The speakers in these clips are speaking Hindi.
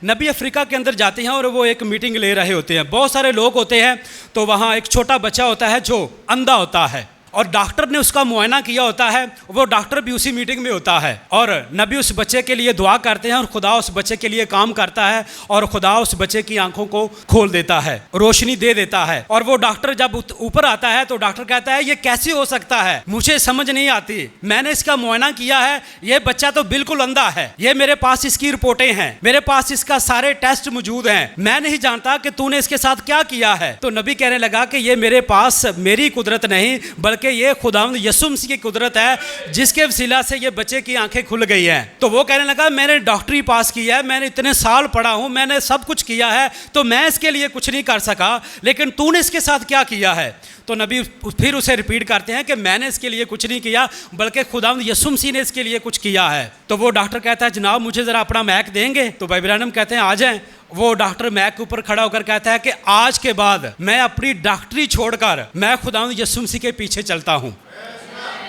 नबी अफ्रीका के अंदर जाते हैं और वो एक मीटिंग ले रहे होते हैं। बहुत सारे लोग होते हैं, तो वहाँ एक छोटा बच्चा होता है जो अंधा होता है और डॉक्टर ने उसका मुआयना किया होता है। वो डॉक्टर भी उसी मीटिंग में होता है और नबी उस बच्चे के लिए दुआ करते हैं और खुदा उस बच्चे के लिए काम करता है और खुदा उस बच्चे की आंखों को खोल देता है, रोशनी दे देता है। और वो डॉक्टर जब ऊपर आता है तो डॉक्टर कहता है ये कैसे हो सकता है, मुझे समझ नहीं आती, मैंने इसका मुआयना किया है, ये बच्चा तो बिल्कुल अंधा है, ये मेरे पास इसकी रिपोर्टें हैं, मेरे पास इसका सारे टेस्ट मौजूद हैं, मैं नहीं जानता कि तूने इसके साथ क्या किया है। तो नबी कहने लगा कि ये मेरे पास मेरी कुदरत नहीं बल्कि कि ये खुदावंद यीशु मसीह की कुदरत है जिसके वसीला से ये बच्चे की आंखें खुल गई हैं। तो वो कहने लगा मैंने डॉक्टरी पास किया है, मैंने इतने साल पढ़ा हूं, मैंने सब कुछ किया है, तो मैं इसके लिए कुछ नहीं कर सका, लेकिन तूने इसके साथ क्या किया है। तो नबी फिर उसे रिपीट करते हैं कि मैंने इसके लिए कुछ नहीं किया बल्कि खुदावंद यीशु मसीह ने इसके लिए कुछ किया है। तो वो डॉक्टर कहता है जनाब मुझे ज़रा अपना मैक देंगे। तो भाई इब्राहिम कहते हैं आ जाएं। वो डॉक्टर मैक के ऊपर खड़ा होकर कहता है कि आज के बाद मैं अपनी डॉक्टरी छोड़कर मैं खुदावंद यीशु मसीह के पीछे चलता हूँ।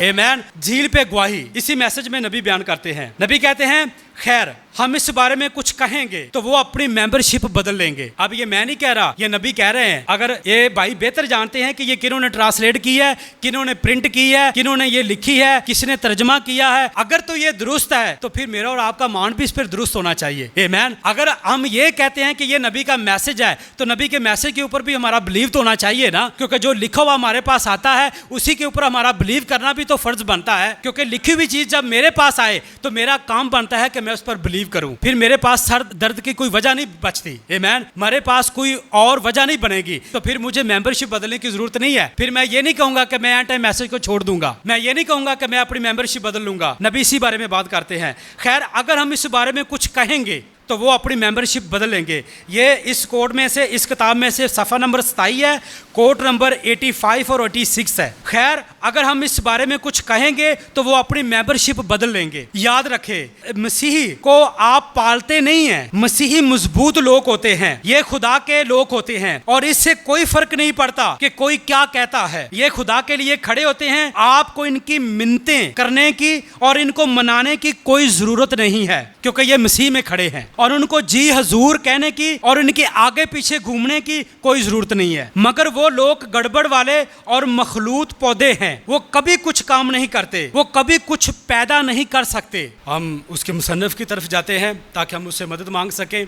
आमीन। झील पे गवाही, इसी मैसेज में नबी बयान करते हैं। नबी कहते हैं खैर हम इस बारे में कुछ कहेंगे तो वो अपनी मेंबरशिप बदल लेंगे। अब ये मैं नहीं कह रहा, ये नबी कह रहे हैं। अगर ये भाई बेहतर जानते हैं कि ये किन्होंने ट्रांसलेट की है, किन्होंने प्रिंट की है, किन्होंने ये लिखी है, किसने तर्जमा किया है, अगर तो ये दुरुस्त है तो फिर मेरा और आपका मान भी इस पर दुरुस्त होना चाहिए। आमीन। अगर हम ये कहते हैं कि ये नबी का मैसेज है तो नबी के मैसेज के ऊपर भी हमारा बिलीव तो होना चाहिए ना, क्योंकि जो लिखा हुआ हमारे पास आता है उसी के ऊपर हमारा बिलीव करना भी तो फर्ज बनता है। क्योंकि लिखी हुई चीज जब मेरे पास आए तो मेरा काम बनता है कि मैं उस पर बिलीव करूं, फिर मेरे पास सर दर्द की कोई वजह नहीं बचती। आमीन। मेरे पास कोई और वजह नहीं बनेगी तो फिर मुझे मेंबरशिप बदलने की जरूरत नहीं है। फिर मैं ये नहीं कहूंगा कि मैं एंटी मैसेज को छोड़ दूंगा, मैं ये नहीं कहूंगा कि मैं अपनी मेंबरशिप बदल लूंगा। नबी इसी बारे में बात करते हैं। खैर अगर हम इस बारे में कुछ कहेंगे तो वो अपनी मेंबरशिप बदल लेंगे। ये इस कोड में से, इस किताब में से सफ़ा नंबर 27 है, कोड नंबर 85 और 86 है। खैर अगर हम इस बारे में कुछ कहेंगे तो वो अपनी मेंबरशिप बदल लेंगे। याद रखें मसीही को आप पालते नहीं हैं, मसीही मजबूत लोग होते हैं, ये खुदा के लोग होते हैं और इससे कोई फर्क नहीं पड़ता कि कोई क्या कहता है। ये खुदा के लिए खड़े होते हैं, आपको इनकी मिन्नतें करने की और इनको मनाने की कोई जरूरत नहीं है क्योंकि ये मसीह में खड़े हैं और उनको जी हजूर कहने की और इनके आगे पीछे घूमने की कोई जरूरत नहीं है। मगर वो लोग गड़बड़ वाले और मखलूत पौधे हैं, वो कभी कुछ काम नहीं करते, वो कभी कुछ पैदा नहीं कर सकते। हम उसके मुसन्निफ की तरफ जाते हैं ताकि हम उससे मदद मांग सकें।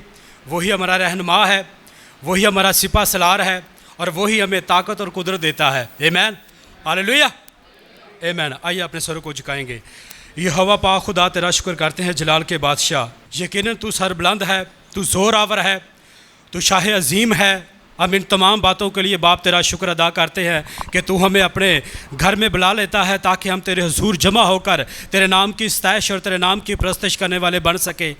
वही हमारा रहनुमा है, वही हमारा सिपा सलार है और वही हमें ताकत और कुदरत देता है। आमीन। हालेलुया। आमीन। आइए अपने सरों को झुकाएंगे। ये हवा पा खुदा तेरा शुक्र करते हैं जलाल के बादशाह, यकीनन तू सरबुलंद है, तू ज़ोर आवर है, तू शाह अजीम है। हम इन तमाम बातों के लिए बाप तेरा शुक्र अदा करते हैं कि तू हमें अपने घर में बुला लेता है ताकि हम तेरे हुजूर जमा होकर तेरे नाम की सताइश और तेरे नाम की परस्तिश करने वाले बन सके।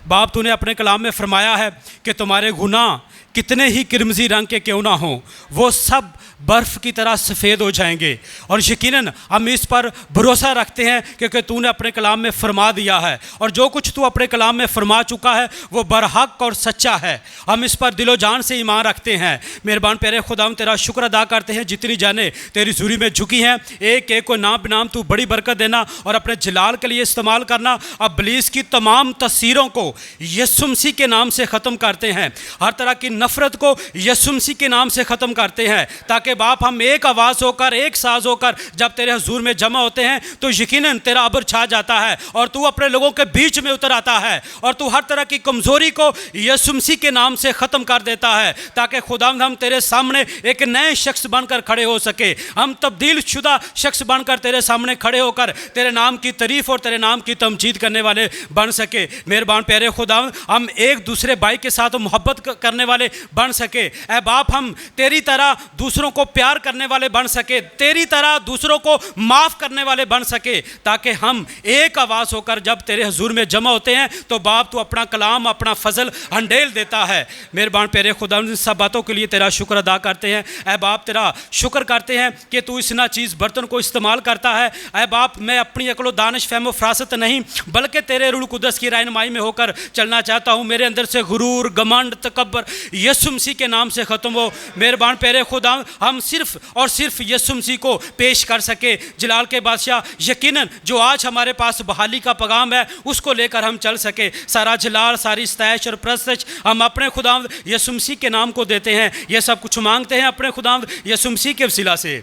बाप तूने अपने कलाम में फरमाया है कि तुम्हारे गुनाह कितने ही किरमजी रंग के क्यों ना हो वो सब बर्फ़ की तरह सफ़ेद हो जाएंगे। और यकीनन हम इस पर भरोसा रखते हैं क्योंकि तूने अपने कलाम में फरमा दिया है और जो कुछ तू अपने कलाम में फरमा चुका है वो बरहक और सच्चा है। हम इस पर दिलो जान से ईमान रखते हैं। मेहरबान प्यारे खुदा तेरा शुक्र अदा करते हैं जितनी जाने तेरी ज़ूरी में झुकी हैं, एक एक को नाम बनाम तू बड़ी बरकत देना और अपने जलाल के लिए इस्तेमाल करना। अब इब्लीस की तमाम तस्वीरों को यीशु मसीह के नाम से ख़त्म करते हैं, हर तरह की नफ़रत को यीशु मसीह के नाम से ख़त्म करते हैं ताकि बाप हम एक आवाज़ होकर, एक साज होकर जब तेरे हुजूर में जमा होते हैं तो यकीनन तेरा अबर छा जाता है और तू अपने लोगों के बीच में उतर आता है और तू हर तरह की कमज़ोरी को यीशु मसीह के नाम से ख़त्म कर देता है ताकि खुदावंद हम तेरे सामने एक नए शख्स बनकर खड़े हो सके। हम तब्दील शुदा शख्स बनकर तेरे सामने खड़े होकर तेरे नाम की तारीफ़ और तेरे नाम की तमजीद करने वाले बन सके। मेहरबान प्यारे खुदावंद हम एक दूसरे भाई के साथ मोहब्बत करने वाले बन सके। ऐ बाप हम तेरी तरह दूसरों को प्यार करने वाले बन सके, तेरी तरह दूसरों को माफ़ करने वाले बन सके ताकि हम एक आवाज़ होकर जब तेरे हुजूर में जमा होते हैं तो बाप तू अपना कलाम, अपना फजल हंडेल देता है। मेहरबान प्यारे खुदा सब बातों के लिए तेरा शुक्र अदा करते हैं। ऐ बाप तेरा शुक्र करते हैं कि तू इस नाचीज़ बर्तन को इस्तेमाल करता है। ऐ बाप मैं अपनी अक्ल दानिश फहम फरासत नहीं बल्कि तेरे रूह कुदस की रहनुमाई में होकर चलना चाहता हूँ। मेरे अंदर से गुरूर, घमंड, तकब्बर यीशु मसीह के नाम से ख़त्म हो। मेहरबान प्यारे खुदा, हम सिर्फ और सिर्फ यीशु मसीह को पेश कर सके। जलाल के बादशाह, यकीनन जो आज हमारे पास बहाली का पैगाम है उसको लेकर हम चल सके। सारा जलाल, सारी स्तैश और प्रस्तश हम अपने खुदावंद यीशु मसीह के नाम को देते हैं। ये सब कुछ मांगते हैं अपने खुदावंद यीशु मसीह के वसीला से।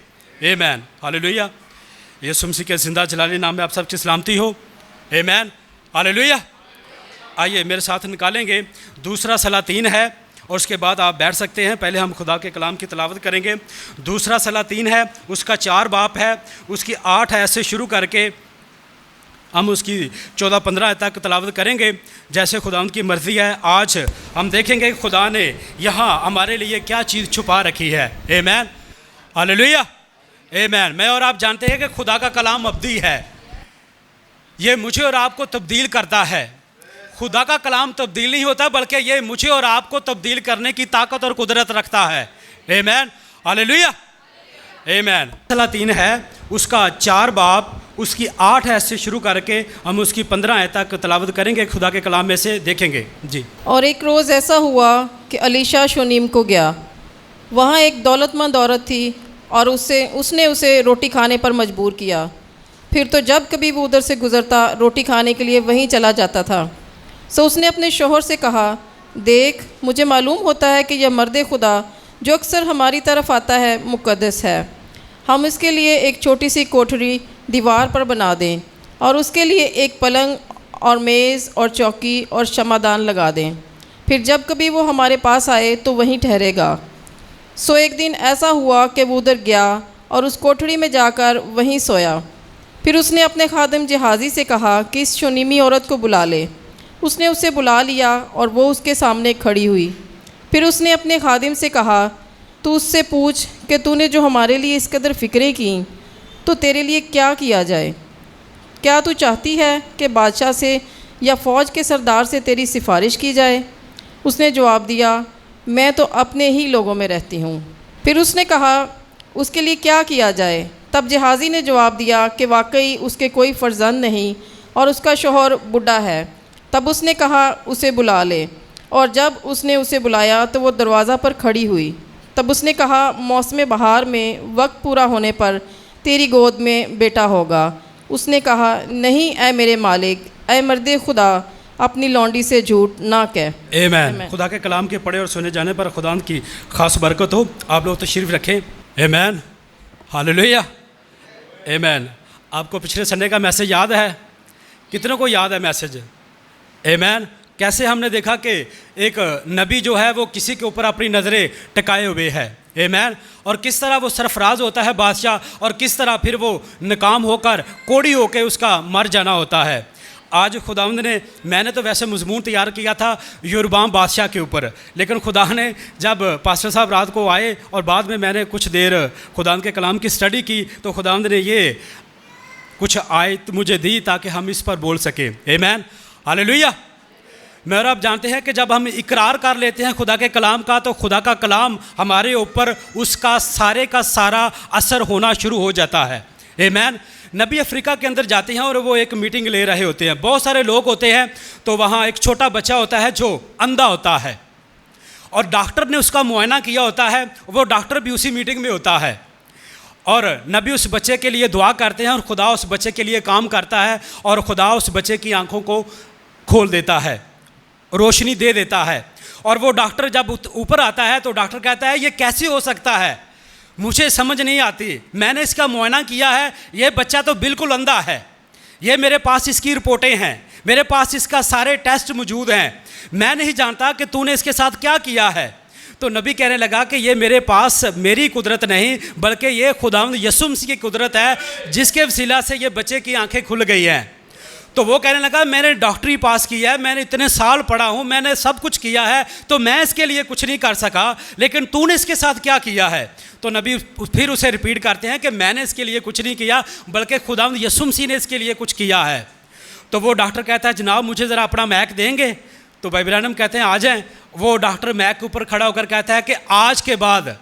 आमीन, हालेलुया। यीशु मसीह के जिंदा जलाली नाम में आप सबकी सलामती हो। आमीन, हालेलुया। आइए मेरे साथ निकालेंगे दूसरा सलातीन है और उसके बाद आप बैठ सकते हैं। पहले हम खुदा के कलाम की तिलावत करेंगे। दूसरा सलातीन है, उसका 4 बाप है, उसकी 8 आयत से शुरू करके हम उसकी 14-15 आयत तक तिलावत करेंगे जैसे खुदा की मर्ज़ी है। आज हम देखेंगे कि खुदा ने यहाँ हमारे लिए क्या चीज़ छुपा रखी है। आमीन, हालेलुया, आमीन। मैं और आप जानते हैं कि खुदा का कलाम अब्दी है, ये मुझे और आपको तब्दील करता है। खुदा का कलाम तब्दील नहीं होता बल्कि ये मुझे और आपको तब्दील करने की ताकत और कुदरत रखता है। आमीन, हालेलुया, आमीन। सलातीन है, उसका 4 बाप, उसकी 8 आयत से शुरू करके हम उसकी 15 आयत तक तिलावत करेंगे। खुदा के कलाम में से देखेंगे जी। और एक रोज़ ऐसा हुआ कि अलीशा शूनीम को गया। वहाँ एक दौलतमंद औरत थी और उसने उसे रोटी खाने पर मजबूर किया। फिर तो जब कभी वो उधर से गुज़रता रोटी खाने के लिए वहीं चला जाता था। सो उसने अपने शोहर से कहा, देख, मुझे मालूम होता है कि यह मर्द खुदा जो अक्सर हमारी तरफ आता है मुक़द्दस है। हम इसके लिए एक छोटी सी कोठरी दीवार पर बना दें और उसके लिए एक पलंग और मेज़ और चौकी और शमादान लगा दें। फिर जब कभी वो हमारे पास आए तो वहीं ठहरेगा। सो एक दिन ऐसा हुआ कि वो उधर गया और उस कोठरी में जाकर वहीं सोया। फिर उसने अपने खादिम जहाज़ी से कहा कि इस शूनीमी औरत को बुला ले। उसने उसे बुला लिया और वो उसके सामने खड़ी हुई। फिर उसने अपने खादिम से कहा, तू उससे पूछ कि तूने जो हमारे लिए इस कदर फ़िक्रें की तो तेरे लिए क्या किया जाए। क्या तू चाहती है कि बादशाह से या फ़ौज के सरदार से तेरी सिफारिश की जाए? उसने जवाब दिया, मैं तो अपने ही लोगों में रहती हूँ। फिर उसने कहा, उसके लिए क्या किया जाए? तब जहाज़ी ने जवाब दिया कि वाकई उसके कोई फ़र्जंद नहीं और उसका शौहर बूढ़ा है। तब उसने कहा, उसे बुला ले। और जब उसने उसे बुलाया तो वो दरवाज़ा पर खड़ी हुई। तब उसने कहा, मौसम बहार में वक्त पूरा होने पर तेरी गोद में बेटा होगा। उसने कहा, नहीं ए मेरे मालिक, ए मर्द खुदा, अपनी लौंडी से झूठ ना कह। आमीन। खुदा के कलाम के पढ़े और सुने जाने पर खुदा की खास बरकत हो। आप लोग तशरीफ़ रखें। आमीन, हालेलुया, आमीन। आपको पिछले संडे का मैसेज याद है? कितनों को याद है मैसेज? आमीन। कैसे हमने देखा कि एक नबी जो है वो किसी के ऊपर अपनी नज़रें टिकाए हुए है। आमीन। और किस तरह वो सरफराज होता है बादशाह और किस तरह फिर वो नाकाम होकर कोड़ी होकर उसका मर जाना होता है। आज खुदावंद ने, मैंने तो वैसे मजमून तैयार किया था योरबाम बादशाह के ऊपर, लेकिन खुदा ने जब पास्टर साहब रात को आए और बाद में मैंने कुछ देर खुदावंद के कलाम की स्टडी की तो खुदावंद ने ये कुछ आयत मुझे दी ताकि हम इस पर बोल सकें। आमीन, हालेलुया। मैं और आप जानते हैं कि जब हम इकरार कर लेते हैं खुदा के कलाम का तो खुदा का कलाम हमारे ऊपर उसका सारे का सारा असर होना शुरू हो जाता है। आमीन। नबी अफ्रीका के अंदर जाते हैं और वो एक मीटिंग ले रहे होते हैं। बहुत सारे लोग होते हैं तो वहाँ एक छोटा बच्चा होता है जो अंधा होता है और डॉक्टर ने उसका मुआयना किया होता है। वो डॉक्टर भी उसी मीटिंग में होता है और नबी उस बच्चे के लिए दुआ करते हैं और खुदा उस बच्चे के लिए काम करता है और खुदा उस बच्चे की आंखों को खोल देता है, रोशनी दे देता है। और वो डॉक्टर जब ऊपर आता है तो डॉक्टर कहता है, ये कैसे हो सकता है, मुझे समझ नहीं आती। मैंने इसका मुआयना किया है, ये बच्चा तो बिल्कुल अंधा है। ये मेरे पास इसकी रिपोर्टें हैं, मेरे पास इसका सारे टेस्ट मौजूद हैं। मैं नहीं जानता कि तूने इसके साथ क्या किया है। तो नबी कहने लगा कि ये मेरे पास मेरी कुदरत नहीं बल्कि ये खुदावंद यीशु मसीह की कुदरत है जिसके वसीला से ये बच्चे की आंखें खुल गई हैं। तो वो कहने लगा, मैंने डॉक्टरी पास किया है, मैंने इतने साल पढ़ा हूँ, मैंने सब कुछ किया है, तो मैं इसके लिए कुछ नहीं कर सका, लेकिन तूने इसके साथ क्या किया है? तो नबी फिर उसे रिपीट करते हैं कि मैंने इसके लिए कुछ नहीं किया बल्कि खुदावंद यीशु मसीह ने इसके लिए कुछ किया है। तो वो डॉक्टर कहता है, जनाब मुझे ज़रा अपना मैक देंगे? तो भाई ब्रैनम कहते हैं आ जाएं। वो डॉक्टर मैक के ऊपर खड़ा होकर कहता है कि आज के बाद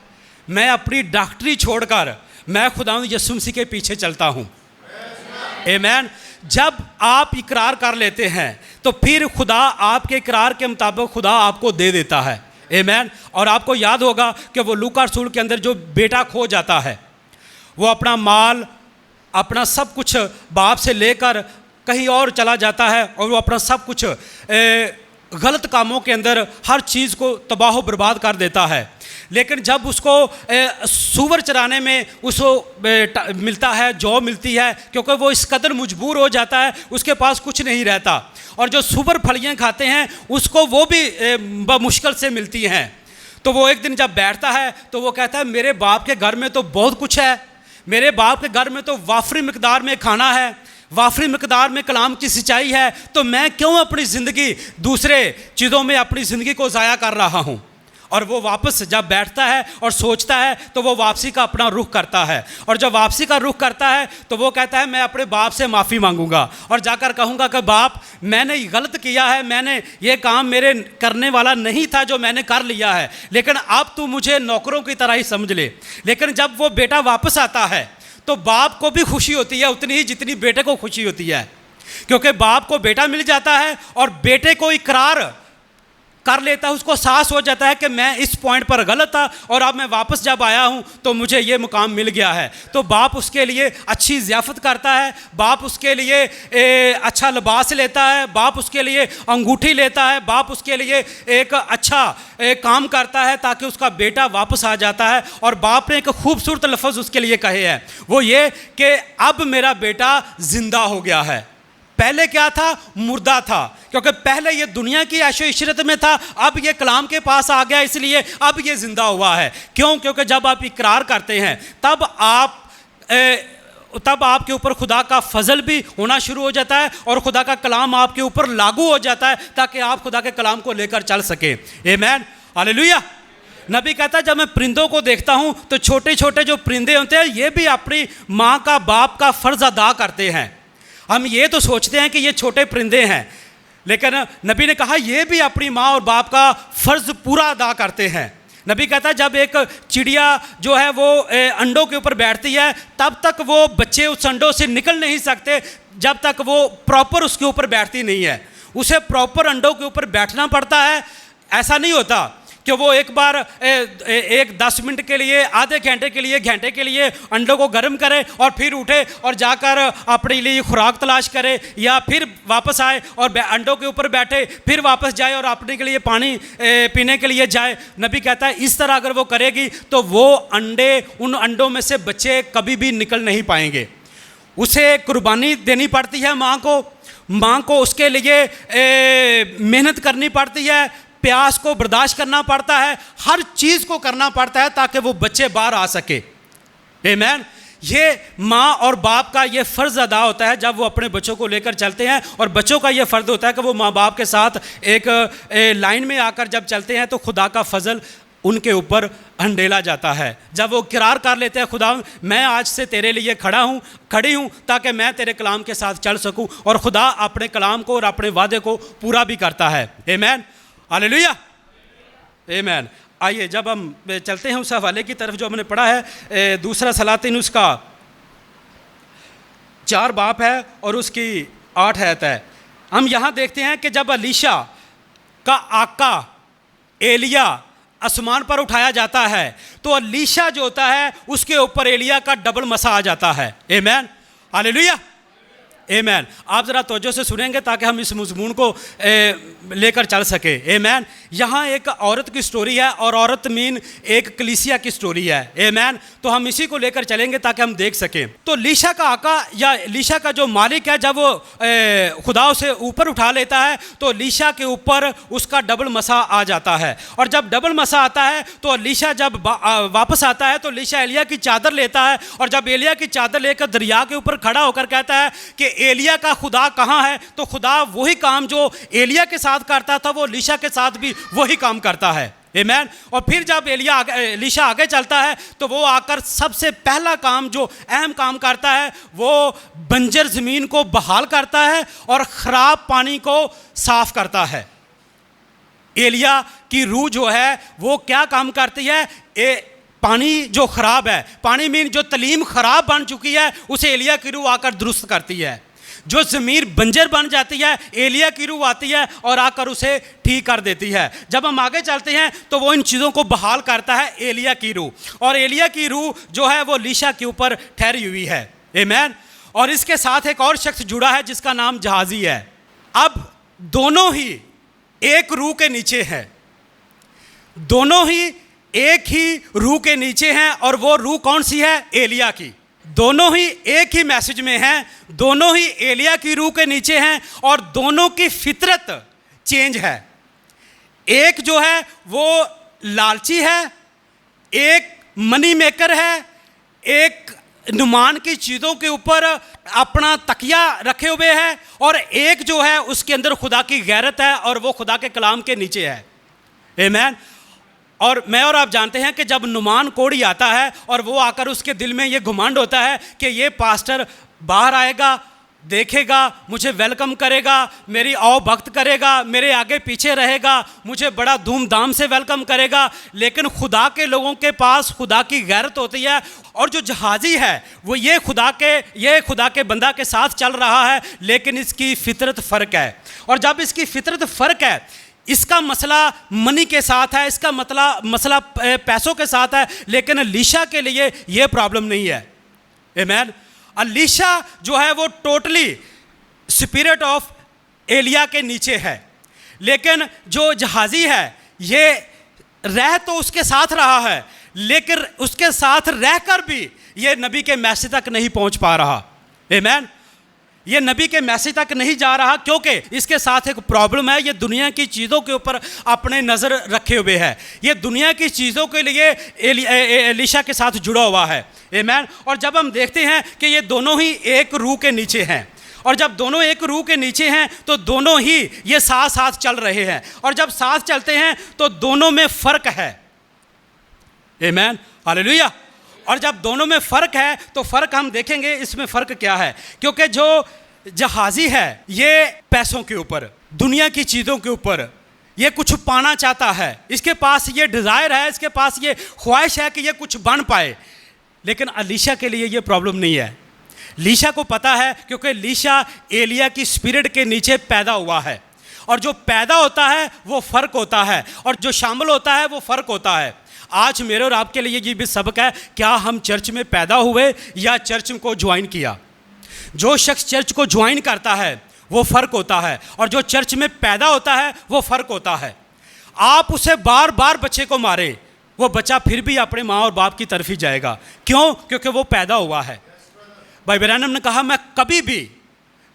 मैं अपनी डॉक्टरी छोड़कर मैं खुदावंद यीशु मसीह के पीछे चलता हूँ। आमीन। जब आप इकरार कर लेते हैं तो फिर खुदा आपके इकरार के मुताबिक खुदा आपको दे देता है। आमेन। और आपको याद होगा कि वो लूका रसूल के अंदर जो बेटा खो जाता है, वो अपना माल, अपना सब कुछ बाप से लेकर कहीं और चला जाता है और वो अपना सब कुछ गलत कामों के अंदर हर चीज़ को तबाह बर्बाद कर देता है। लेकिन जब उसको सूअर चराने में उसको मिलता है, जॉब मिलती है, क्योंकि वो इस कदर मजबूर हो जाता है, उसके पास कुछ नहीं रहता। और जो सूअर फलियाँ खाते हैं उसको वो भी मुश्किल से मिलती हैं। तो वो एक दिन जब बैठता है तो वो कहता है मेरे बाप के घर में तो बहुत कुछ है, मेरे बाप के घर में तो वाफरी मिकदार में खाना है, वाफरी मिकदार में कलाम की सिंचाई है, तो मैं क्यों अपनी ज़िंदगी दूसरे चीज़ों में अपनी ज़िंदगी को ज़ाया कर रहा हूँ। और वो वापस जब बैठता है और सोचता है तो वो वापसी का अपना रुख करता है। और जब वापसी का रुख करता है तो वो कहता है मैं अपने बाप से माफ़ी मांगूंगा और जाकर कहूँगा कि बाप मैंने गलत किया है, मैंने ये काम मेरे करने वाला नहीं था जो मैंने कर लिया है, लेकिन अब तू मुझे नौकरों की तरह ही समझ ले। लेकिन जब वो बेटा वापस आता है तो बाप को भी खुशी होती है उतनी ही जितनी बेटे को खुशी होती है, क्योंकि बाप को बेटा मिल जाता है और बेटे को इकरार कर लेता है, उसको एहसास हो जाता है कि मैं इस पॉइंट पर गलत था और अब मैं वापस जब आया हूं तो मुझे ये मुकाम मिल गया है। तो बाप उसके लिए अच्छी ज़ियाफ़त करता है, बाप उसके लिए अच्छा लिबास लेता है, बाप उसके लिए अंगूठी लेता है, बाप उसके लिए एक अच्छा काम करता है ताकि उसका बेटा वापस आ जाता है। और बाप ने एक खूबसूरत लफ्ज़ उसके लिए कहे हैं, वो ये कि अब मेरा बेटा ज़िंदा हो गया है। पहले क्या था? मुर्दा था, क्योंकि पहले ये दुनिया की ऐशो इशरत में था, अब ये कलाम के पास आ गया, इसलिए अब ये ज़िंदा हुआ है। क्यों? क्योंकि जब आप इकरार करते हैं तब आपके ऊपर खुदा का फजल भी होना शुरू हो जाता है और खुदा का कलाम आपके ऊपर लागू हो जाता है ताकि आप खुदा के कलाम को लेकर चल सकें। आमीन, हालेलुया। नबी कहता है जब मैं परिंदों को देखता हूँ तो छोटे छोटे जो परिंदे होते हैं ये भी अपनी माँ का बाप का फ़र्ज़ अदा करते हैं। हम ये तो सोचते हैं कि ये छोटे परिंदे हैं, लेकिन नबी ने कहा ये भी अपनी माँ और बाप का फ़र्ज़ पूरा अदा करते हैं। नबी कहता है जब एक चिड़िया जो है वो अंडों के ऊपर बैठती है तब तक वो बच्चे उस अंडों से निकल नहीं सकते जब तक वो प्रॉपर उसके ऊपर बैठती नहीं है। उसे प्रॉपर अंडों के ऊपर बैठना पड़ता है। ऐसा नहीं होता कि वो एक बार 10 मिनट के लिए, आधे घंटे के लिए अंडों को गर्म करे और फिर उठे और जाकर अपने लिए खुराक तलाश करे, या फिर वापस आए और अंडों के ऊपर बैठे, फिर वापस जाए और अपने के लिए पानी पीने के लिए जाए। नबी कहता है इस तरह अगर वो करेगी तो वो उन अंडों में से बच्चे कभी भी निकल नहीं पाएंगे। उसे कुर्बानी देनी पड़ती है माँ को उसके लिए मेहनत करनी पड़ती है, प्यास को बर्दाश्त करना पड़ता है, हर चीज़ को करना पड़ता है ताकि वो बच्चे बाहर आ सके। आमीन। ये माँ और बाप का ये फ़र्ज़ अदा होता है जब वो अपने बच्चों को लेकर चलते हैं, और बच्चों का ये फ़र्ज़ होता है कि वो माँ बाप के साथ एक लाइन में आकर जब चलते हैं तो खुदा का फजल उनके ऊपर हंडेला जाता है। जब वो इकरार कर लेते हैं खुदा मैं आज से तेरे लिए खड़ी हूँ ताकि मैं तेरे कलाम के साथ चल सकूँ, और खुदा अपने कलाम को और अपने वादे को पूरा भी करता है। आमीन, हालेलुया, आमीन। आइए जब हम चलते हैं उस हवाले की तरफ जो हमने पढ़ा है, दूसरा सलातीन उसका 4 बाप है और उसकी 8 आयत है। हम यहाँ देखते हैं कि जब अलीशा का आका एलिया आसमान पर उठाया जाता है तो अलीशा जो होता है उसके ऊपर एलिया का डबल मसा आ जाता है। आमीन, हालेलुया, आमीन। आप ज़रा तवज्जो से सुनेंगे ताकि हम इस मज़मून को लेकर चल सके। आमीन। यहाँ एक औरत की स्टोरी है और औरत मीन एक कलीसिया की स्टोरी है। आमीन। तो हम इसी को लेकर चलेंगे ताकि हम देख सकें। तो लीशा का आका या लीशा का जो मालिक है जब वो खुदा उसे ऊपर उठा लेता है तो लीशा के ऊपर उसका डबल मसा आ जाता है, और जब डबल मसा आता है तो लीशा जब वापस आता है तो लीशा एलिया की चादर लेता है, और जब एलिया की चादर लेकर दरिया के ऊपर खड़ा होकर कहता है कि एलिया का खुदा कहाँ है, तो खुदा वही काम जो एलिया के साथ करता था वो लीशा के साथ भी वही काम करता है। आमीन। और फिर जब लीशा आगे चलता है तो वो आकर सबसे पहला काम जो अहम काम करता है वो बंजर ज़मीन को बहाल करता है और ख़राब पानी को साफ़ करता है। एलिया की रूह जो है वो क्या काम करती है, पानी जो ख़राब है, पानी मीन जो तलीम ख़राब बन चुकी है उसे एलिया की रूह आकर दुरुस्त करती है। जो ज़मीन बंजर बन जाती है, एलिया की रूह आती है और आकर उसे ठीक कर देती है। जब हम आगे चलते हैं तो वो इन चीज़ों को बहाल करता है, एलिया की रूह, और एलिया की रूह जो है वो एलीशा के ऊपर ठहरी हुई है। आमीन। और इसके साथ एक और शख्स जुड़ा है जिसका नाम जहाजी है। अब दोनों ही एक रूह के नीचे हैं, दोनों ही एक ही रूह के नीचे हैं, और वो रूह कौन सी है? एलिया की। दोनों ही एक ही मैसेज में हैं, दोनों ही एलिया की रूह के नीचे हैं, और दोनों की फितरत चेंज है। एक जो है वो लालची है, एक मनी मेकर है, एक नुमान की चीज़ों के ऊपर अपना तकिया रखे हुए है, और एक जो है उसके अंदर खुदा की गैरत है और वो खुदा के कलाम के नीचे है। आमीन। और मैं और आप जानते हैं कि जब नुमान कोढ़ी आता है और वो आकर उसके दिल में ये घुमंड होता है कि ये पास्टर बाहर आएगा, देखेगा, मुझे वेलकम करेगा, मेरी आओ भक्त करेगा, मेरे आगे पीछे रहेगा, मुझे बड़ा धूमधाम से वेलकम करेगा। लेकिन खुदा के लोगों के पास खुदा की गैरत होती है, और जो जहाजी है वो ये खुदा के बंदा के साथ चल रहा है, लेकिन इसकी फितरत फ़र्क है। और जब इसकी फितरत फ़र्क है, इसका मसला मनी के साथ है, इसका मसला पैसों के साथ है, लेकिन एलीशा के लिए ये प्रॉब्लम नहीं है। आमीन। एलीशा जो है वो टोटली स्पिरिट ऑफ एलिया के नीचे है, लेकिन जो जहाजी है ये रह तो उसके साथ रहा है, लेकिन उसके साथ रहकर भी ये नबी के मैसेज तक नहीं पहुंच पा रहा। आमीन। ये नबी के मैसेज तक नहीं जा रहा, क्योंकि इसके साथ एक प्रॉब्लम है, ये दुनिया की चीज़ों के ऊपर अपने नज़र रखे हुए है, ये दुनिया की चीज़ों के लिए एलीशा के साथ जुड़ा हुआ है। आमीन। और जब हम देखते हैं कि ये दोनों ही एक रूह के नीचे हैं, और जब दोनों एक रूह के नीचे हैं तो दोनों ही ये साथ साथ चल रहे हैं, और जब साथ चलते हैं तो दोनों में फ़र्क है। आमीन। हालेलुया। और जब दोनों में फ़र्क है तो फ़र्क हम देखेंगे इसमें फ़र्क क्या है, क्योंकि जो जहाजी है ये पैसों के ऊपर, दुनिया की चीज़ों के ऊपर ये कुछ पाना चाहता है, इसके पास ये डिज़ायर है, इसके पास ये ख्वाहिश है कि ये कुछ बन पाए। लेकिन एलीशा के लिए ये प्रॉब्लम नहीं है। एलीशा को पता है, क्योंकि एलीशा एलिया की स्पिरिट के नीचे पैदा हुआ है, और जो पैदा होता है वो फ़र्क होता है, और जो शामिल होता है वो फ़र्क होता है। आज मेरे और आपके लिए ये भी सबक है, क्या हम चर्च में पैदा हुए या चर्च को ज्वाइन किया। जो शख्स चर्च को ज्वाइन करता है वो फ़र्क होता है, और जो चर्च में पैदा होता है वो फ़र्क होता है। आप उसे बार बार बच्चे को मारे, वो बच्चा फिर भी अपने माँ और बाप की तरफ ही जाएगा। क्यों? क्योंकि वो पैदा हुआ है। भाई ब्रैनम ने कहा, मैं कभी भी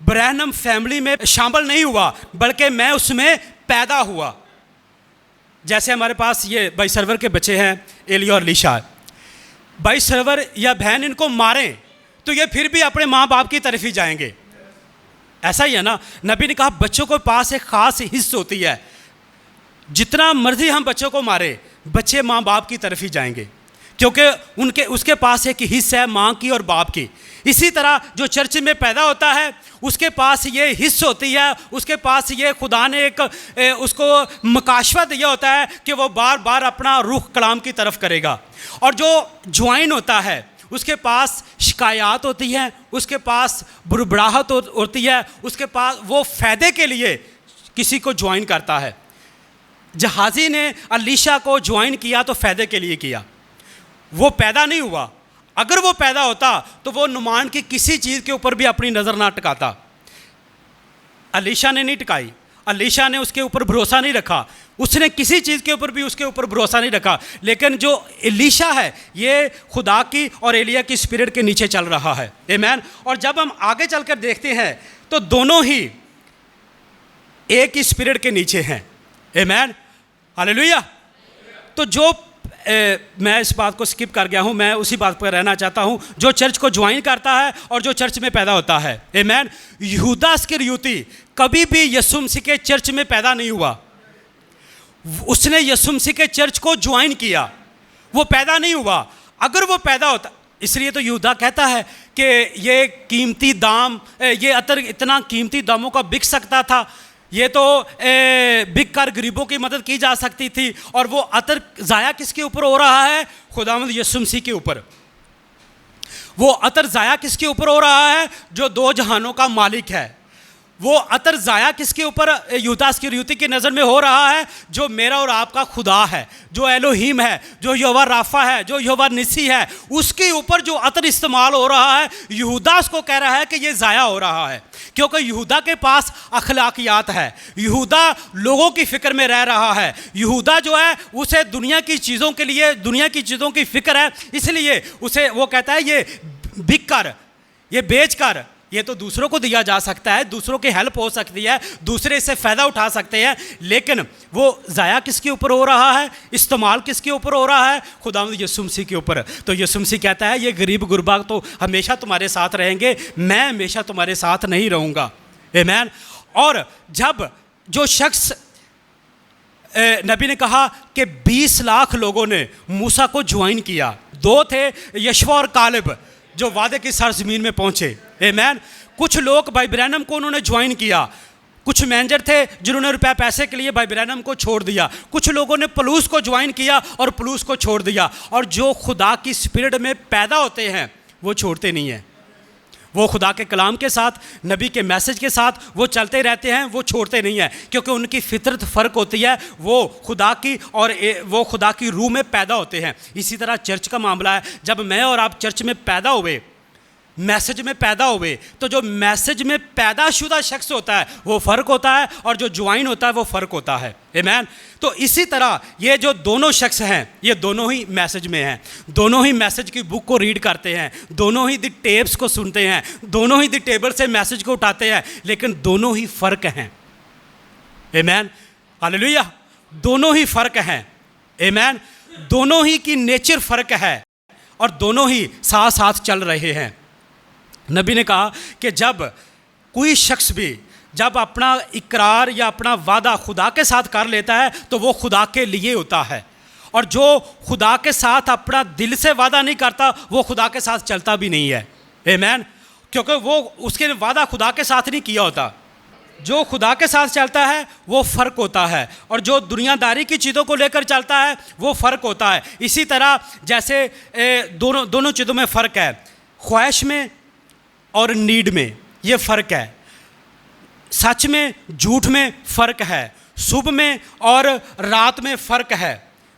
ब्रैनम फैमिली में शामिल नहीं हुआ, बल्कि मैं उसमें पैदा हुआ। जैसे हमारे पास ये भाई सरवर के बच्चे हैं, एलिया और एलीशा, भाई सरवर या बहन इनको मारें तो ये फिर भी अपने माँ बाप की तरफ ही जाएंगे। ऐसा ही है ना। नबी ने कहा बच्चों के पास एक ख़ास हिस्स होती है, जितना मर्जी हम बच्चों को मारे, बच्चे माँ बाप की तरफ ही जाएंगे, क्योंकि उसके पास एक हिस्सा है माँ की और बाप की। इसी तरह जो चर्च में पैदा होता है उसके पास ये हिस्स होती है, उसके पास ये खुदा ने एक उसको मकाशवा दिया होता है कि वो बार बार अपना रुख कलाम की तरफ करेगा। और जो ज्वाइन होता है उसके पास शिकायत होती है, उसके पास बुड़बड़ाहट होती है, उसके पास वो फ़ायदे के लिए किसी को ज्वाइन करता है। जहाजी ने एलीशा को ज्वाइन किया तो फ़ायदे के लिए किया, वो पैदा नहीं हुआ। अगर वो पैदा होता तो वो नुमान की किसी चीज़ के ऊपर भी अपनी नज़र ना टिकाता। एलीशा ने नहीं टिकाई, एलीशा ने उसके ऊपर भरोसा नहीं रखा, उसने किसी चीज़ के ऊपर भी उसके ऊपर भरोसा नहीं रखा। लेकिन जो एलीशा है ये खुदा की और एलिया की स्पिरिट के नीचे चल रहा है। आमीन। और जब हम आगे चलकर देखते हैं तो दोनों ही एक ही स्पिरिट के नीचे हैं। आमीन। हालेलुया। तो जो मैं इस बात को स्किप कर गया हूँ, मैं उसी बात पर रहना चाहता हूँ, जो चर्च को ज्वाइन करता है और जो चर्च में पैदा होता है। आमीन। यहूदा इस्करियोती कभी भी यीशु मसीह के चर्च में पैदा नहीं हुआ, उसने यीशु मसीह के चर्च को ज्वाइन किया, वो पैदा नहीं हुआ। अगर वो पैदा होता, इसलिए तो यहूदा कहता है कि ये कीमती दाम, ये अतर इतना कीमती दामों का बिक सकता था, ये तो बिक कर गरीबों की मदद की जा सकती थी। और वो अतर ज़ाया किसके ऊपर हो रहा है? खुदावंद यीशु मसीह के ऊपर। वो अतर ज़ाया किसके ऊपर हो रहा है? जो दो जहानों का मालिक है। वो अतर ज़ाया किसके ऊपर यहूदा इस्करियोती की नज़र में हो रहा है? जो मेरा और आपका खुदा है, जो एलोहीम है, जो यहोवा राफा है, जो यहोवा निसी है, उसके ऊपर जो अतर इस्तेमाल हो रहा है, यहूदा उसको कह रहा है कि ये ज़ाया हो रहा है, क्योंकि यहूदा के पास अखलाकियात है। यहूदा लोगों की फ़िक्र में रह रहा है। यहूदा जो है उसे दुनिया की चीज़ों के लिए, दुनिया की चीज़ों की फ़िक्र है, इसलिए उसे वो कहता है ये बिक कर, ये बेच कर, ये तो दूसरों को दिया जा सकता है, दूसरों की हेल्प हो सकती है, दूसरे इससे फ़ायदा उठा सकते हैं, लेकिन वो ज़ाया किसके ऊपर हो रहा है? इस्तेमाल किसके ऊपर हो रहा है? खुदावंद यीशु मसीह के ऊपर। तो यीशु मसीह कहता है ये गरीब गुरबा तो हमेशा तुम्हारे साथ रहेंगे, मैं हमेशा तुम्हारे साथ नहीं रहूँगा। आमीन। और जब जो शख्स, नबी ने कहा कि 20 लाख लोगों ने मूसा को ज्वाइन किया। 2 थे यशवा और कालिब जो वादे की सरजमीन में पहुंचे। आमीन। कुछ लोग भाई ब्रैनम को उन्होंने ज्वाइन किया, कुछ मैनेजर थे जिन्होंने रुपए पैसे के लिए भाई ब्रैनम को छोड़ दिया, कुछ लोगों ने पलूस को ज्वाइन किया और पलूस को छोड़ दिया। और जो खुदा की स्पिरिट में पैदा होते हैं वो छोड़ते नहीं हैं, वो खुदा के कलाम के साथ, नबी के मैसेज के साथ वो चलते रहते हैं, वो छोड़ते नहीं हैं, क्योंकि उनकी फितरत फ़र्क होती है, वो खुदा की और वो खुदा की रूह में पैदा होते हैं। इसी तरह चर्च का मामला है। जब मैं और आप चर्च में पैदा हुए, मैसेज में पैदा हुए, तो जो मैसेज में पैदाशुदा शख्स होता है वो फ़र्क होता है, और जो ज्वाइन होता है वो फ़र्क होता है। आमीन। तो इसी तरह ये जो दोनों शख्स हैं, ये दोनों ही मैसेज में हैं, दोनों ही मैसेज की बुक को रीड करते हैं, दोनों ही द टेप्स को सुनते हैं, दोनों ही द टेबल से मैसेज को उठाते हैं, लेकिन दोनों ही फ़र्क हैं। आमीन। हालेलुया। दोनों ही फ़र्क हैं। आमीन। दोनों ही की नेचर फ़र्क है और दोनों ही साथ साथ चल रहे हैं। नबी ने कहा कि जब कोई शख्स भी जब अपना इकरार या अपना वादा खुदा के साथ कर लेता है तो वो खुदा के लिए होता है, और जो खुदा के साथ अपना दिल से वादा नहीं करता वो खुदा के साथ चलता भी नहीं है। आमीन। क्योंकि वो उसके वादा खुदा के साथ नहीं किया होता। जो खुदा के साथ चलता है वो फ़र्क होता है, और जो दुनियादारी की चीज़ों को लेकर चलता है वो फ़र्क होता है। इसी तरह जैसे दोनों चीज़ों में फ़र्क है, ख्वाहिश में और नीड में ये फ़र्क है, सच में झूठ में फ़र्क है, सुबह में और रात में फ़र्क है,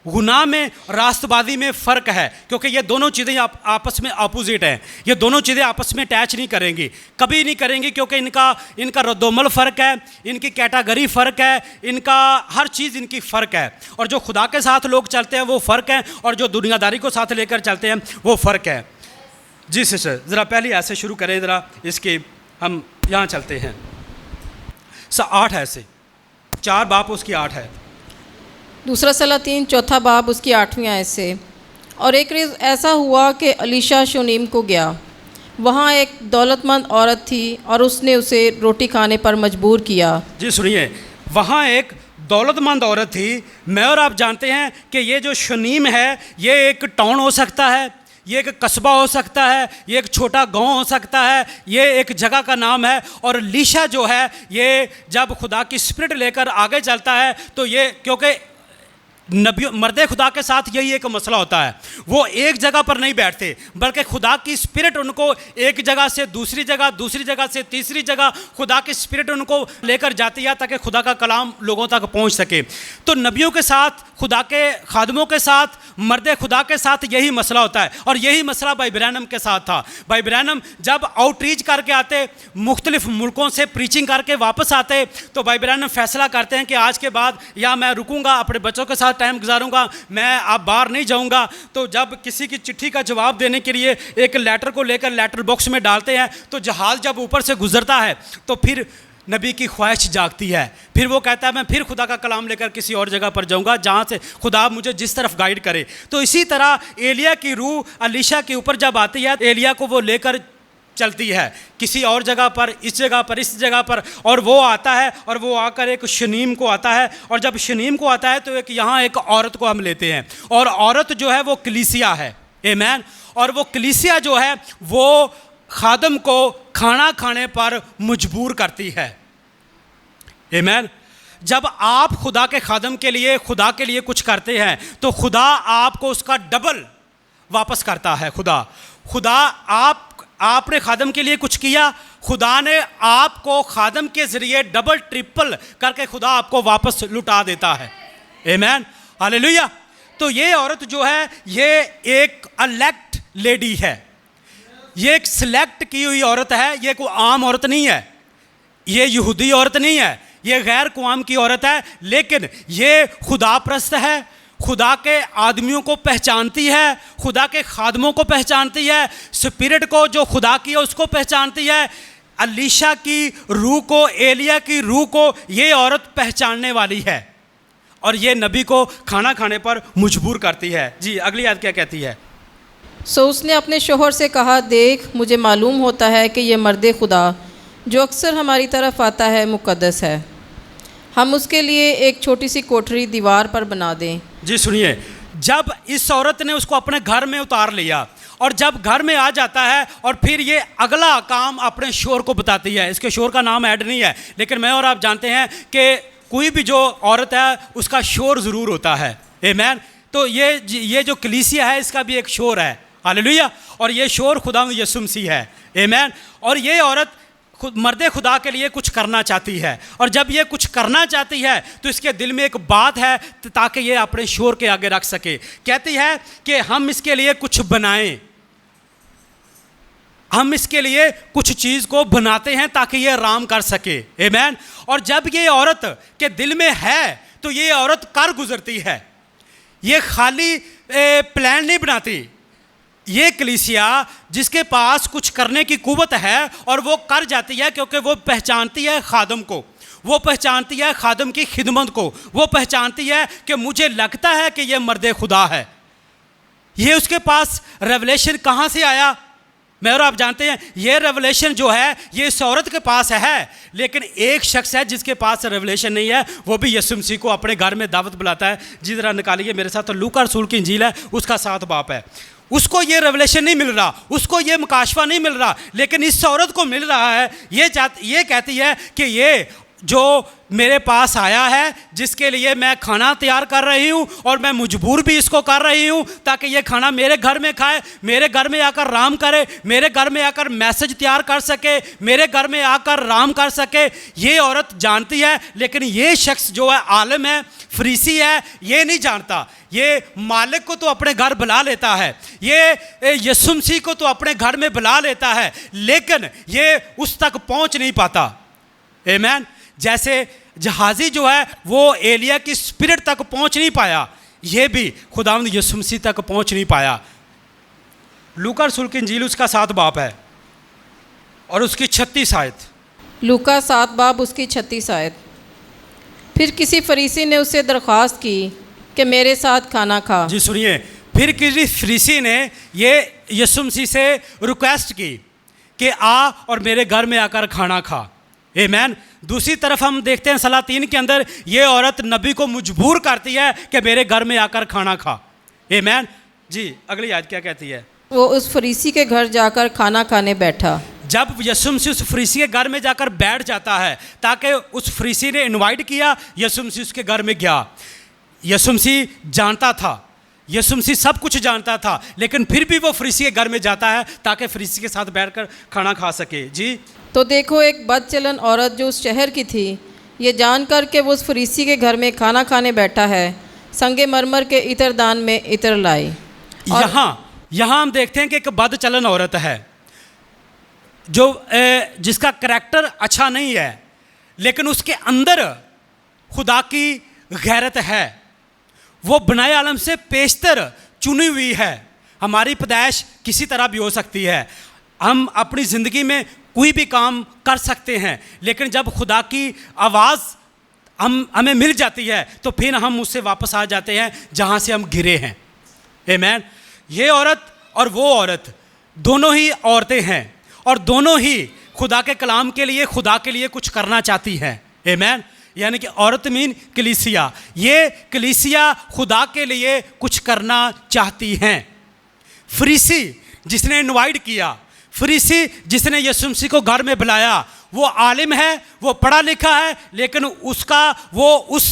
गुनाह में रास्तबाजी में फ़र्क है, क्योंकि ये दोनों चीज़ें आपस में अपोजिट हैं। ये दोनों चीज़ें आपस में अटैच नहीं करेंगी, कभी नहीं करेंगी, क्योंकि इनका रद्दोमल फ़र्क है, इनकी कैटेगरी फ़र्क है, इनका हर चीज़ इनकी फ़र्क है। और जो खुदा के साथ लोग चलते हैं वो फ़र्क है, और जो दुनियादारी को साथ लेकर चलते हैं वो फ़र्क है। जी सिस्टर, ज़रा पहले ऐसे शुरू करें, ज़रा इसके हम यहाँ चलते हैं। 8 है, ऐसे 4 बाप उसकी 8 है। दूसरा सलातीन 4 बाब उसकी 8वीं आयत से। और एक रोज़ ऐसा हुआ कि अलीशा शूनीम को गया, वहाँ एक दौलतमंद औरत थी और उसने उसे रोटी खाने पर मजबूर किया। जी सुनिए, वहाँ एक दौलतमंद औरत थी। मैं और आप जानते हैं कि ये जो शूनीम है ये एक टाउन हो सकता है, ये एक कस्बा हो सकता है, ये एक छोटा गांव हो सकता है, ये एक जगह का नाम है। और अलीशा जो है ये जब खुदा की स्पिरिट लेकर आगे चलता है तो ये, क्योंकि नबी मर्दे खुदा के साथ यही एक मसला होता है, वो एक जगह पर नहीं बैठते, बल्कि खुदा की स्पिरिट उनको एक जगह से दूसरी जगह, दूसरी जगह से तीसरी जगह खुदा की स्पिरिट उनको लेकर जाती है ताकि खुदा का कलाम लोगों तक पहुंच सके। तो नबियों के साथ, खुदा के खादमों के साथ, मर्दे खुदा के साथ यही मसला होता है, और यही मसला भाई ब्रैनम के साथ था। भाई ब्रैनम जब आउटरीच करके आते, मुख्तलिफ मुल्कों से प्रीचिंग करके वापस आते, तो भाई ब्रैनम फैसला करते हैं कि आज के बाद या मैं रुकूंगा, अपने बच्चों के साथ टाइम गुजारूंगा, मैं अब बाहर नहीं जाऊंगा। तो जब किसी की चिट्ठी का जवाब देने के लिए एक लेटर को लेकर लेटर बॉक्स में डालते हैं, तो जहाज़ जब ऊपर से गुजरता है तो फिर नबी की ख्वाहिश जागती है, फिर वो कहता है मैं फिर खुदा का कलाम लेकर किसी और जगह पर जाऊंगा जहाँ से खुदा मुझे जिस तरफ गाइड करे। तो इसी तरह एलिया की रूह अलीशा के ऊपर जब आती है, एलिया को वो लेकर चलती है किसी और जगह पर, इस जगह पर, इस जगह पर, और वो आता है और वो आकर एक शनीम को आता है। और जब शनीम को आता है तो एक यहाँ एक औरत को हम लेते हैं, और औरत जो है वो कलीसिया है। आमीन। और वो कलीसिया जो है वो खादम को खाना खाने पर मजबूर करती है। आमीन। जब आप खुदा के खादम के लिए, खुदा के लिए कुछ करते हैं तो खुदा आपको उसका डबल वापस करता है। खुदा आपने खादम के लिए कुछ किया, खुदा ने आपको खादम के ज़रिए डबल ट्रिपल करके खुदा आपको वापस लुटा देता है। आमीन, हालेलुया। तो ये औरत जो है ये एक इलेक्ट लेडी है, ये एक सिलेक्ट की हुई औरत है, ये कोई आम औरत नहीं है, ये यहूदी औरत नहीं है, ये गैर कौम की औरत है, लेकिन ये खुदा परस्त है, खुदा के आदमियों को पहचानती है, खुदा के खादमों को पहचानती है, स्पिरिट को जो खुदा की है उसको पहचानती है। अलीशा की रूह को, एलिया की रूह को ये औरत पहचानने वाली है और ये नबी को खाना खाने पर मजबूर करती है। जी अगली आयत क्या कहती है? सो उसने अपने शोहर से कहा, देख मुझे मालूम होता है कि ये मर्द खुदा जो अक्सर हमारी तरफ आता है मुक़द्दस है, हम उसके लिए एक छोटी सी कोठरी दीवार पर बना दें। जी सुनिए, जब इस औरत ने उसको अपने घर में उतार लिया और जब घर में आ जाता है और फिर ये अगला काम अपने शोहर को बताती है। इसके शोहर का नाम ऐड नहीं है, लेकिन मैं और आप जानते हैं कि कोई भी जो औरत है उसका शोहर ज़रूर होता है। आमीन। तो ये जो कलीसिया है इसका भी एक शोहर है, हालेलुया, और ये शोहर खुदा यीशु मसीह है। आमीन। और ये औरत मर्द खुदा के लिए कुछ करना चाहती है, और जब ये कुछ करना चाहती है तो इसके दिल में एक बात है ताकि ये अपने शोहर के आगे रख सके। कहती है कि हम इसके लिए कुछ बनाएं, हम इसके लिए कुछ चीज़ को बनाते हैं ताकि ये आराम कर सके। आमीन। और जब ये औरत के दिल में है तो ये औरत कर गुजरती है, ये खाली प्लान नहीं बनाती। ये कलीसिया जिसके पास कुछ करने की कुव्वत है और वो कर जाती है, क्योंकि वो पहचानती है खादम को, वो पहचानती है खादम की खिदमत को, वो पहचानती है कि मुझे लगता है कि ये मर्द खुदा है। ये उसके पास रेवलेशन कहाँ से आया? मैं और आप जानते हैं ये रेवलेशन जो है ये इस औरत के पास है, लेकिन एक शख्स है जिसके पास रेवलेशन नहीं है, वो भी यीशु मसीह को अपने घर में दावत बुलाता है। जी जरा निकालिए मेरे साथ, तो लूका रसूल की इंजील है उसका 7 बाब है। उसको ये रेवलेशन नहीं मिल रहा, उसको ये मुकाशफा नहीं मिल रहा, लेकिन इस औरत को मिल रहा है। ये कहती है कि ये जो मेरे पास आया है, जिसके लिए मैं खाना तैयार कर रही हूँ और मैं मजबूर भी इसको कर रही हूँ ताकि ये खाना मेरे घर में खाए, मेरे घर में आकर आराम करे, मेरे घर में आकर मैसेज तैयार कर सके, मेरे घर में आकर आराम कर सके। ये औरत जानती है, लेकिन ये शख्स जो है आलिम है, फरीसी है, ये नहीं जानता। ये मालिक को तो अपने घर बुला लेता है, ये यीशु मसीह को तो अपने घर में बुला लेता है, लेकिन ये उस तक पहुँच नहीं पाता। आमीन। जैसे जहाज़ी जो है वो एलिया की स्पिरिट तक पहुंच नहीं पाया, ये भी खुदावंद यीशु मसीह तक पहुंच नहीं पाया। लूका रसूल की इंजील उसका 7 बाब है और उसकी 36 आयत। लूका 7 बाब उसकी 36 आयत। फिर किसी फरीसी ने उससे दरख्वास्त की कि मेरे साथ खाना खा। जी सुनिए, फिर किसी फरीसी ने ये यीशु मसीह से रिक्वेस्ट की कि आ और मेरे घर में आकर खाना खा। आमीन। दूसरी तरफ हम देखते हैं सलातीन के अंदर ये औरत नबी को मजबूर करती है कि मेरे घर में आकर खाना खा। आमीन। जी अगली आयत क्या कहती है? वो उस फरीसी के घर जाकर खाना खाने बैठा। जब यीशु मसीह उस फरीसी के घर में जाकर बैठ जाता है, ताकि उस फरीसी ने इनवाइट किया, यीशु मसीह उसके घर में गया। यीशु मसीह जानता था, यीशु मसीह सब कुछ जानता था, लेकिन फिर भी वो फरीसी के घर में जाता है ताकि फरीसी के साथ बैठकर खाना खा सके। जी तो देखो एक बदचलन औरत जो उस शहर की थी, ये जानकर के वो उस फरीसी के घर में खाना खाने बैठा है, संगे मरमर के इत्रदान में इत्र लाई। यहाँ हम देखते हैं कि एक बदचलन औरत है जो जिसका करैक्टर अच्छा नहीं है, लेकिन उसके अंदर खुदा की गैरत है। वो बनाए आलम से पेशतर चुनी हुई है। हमारी पैदाइश किसी तरह भी हो सकती है, हम अपनी ज़िंदगी में कोई भी काम कर सकते हैं, लेकिन जब खुदा की आवाज़ हमें मिल जाती है तो फिर हम उससे वापस आ जाते हैं जहाँ से हम गिरे हैं। आमीन। ये औरत और वो औरत दोनों ही औरतें हैं और दोनों ही खुदा के कलाम के लिए, खुदा के लिए कुछ करना चाहती हैं। आमीन। यानी कि औरत मीन कलीसिया, ये कलीसिया खुदा के लिए कुछ करना चाहती हैं। फरीसी जिसने इनवाइट किया, फरीसी जिसने यीशु मसीह को घर में बुलाया, वो आलिम है, वो पढ़ा लिखा है, लेकिन उसका वो उस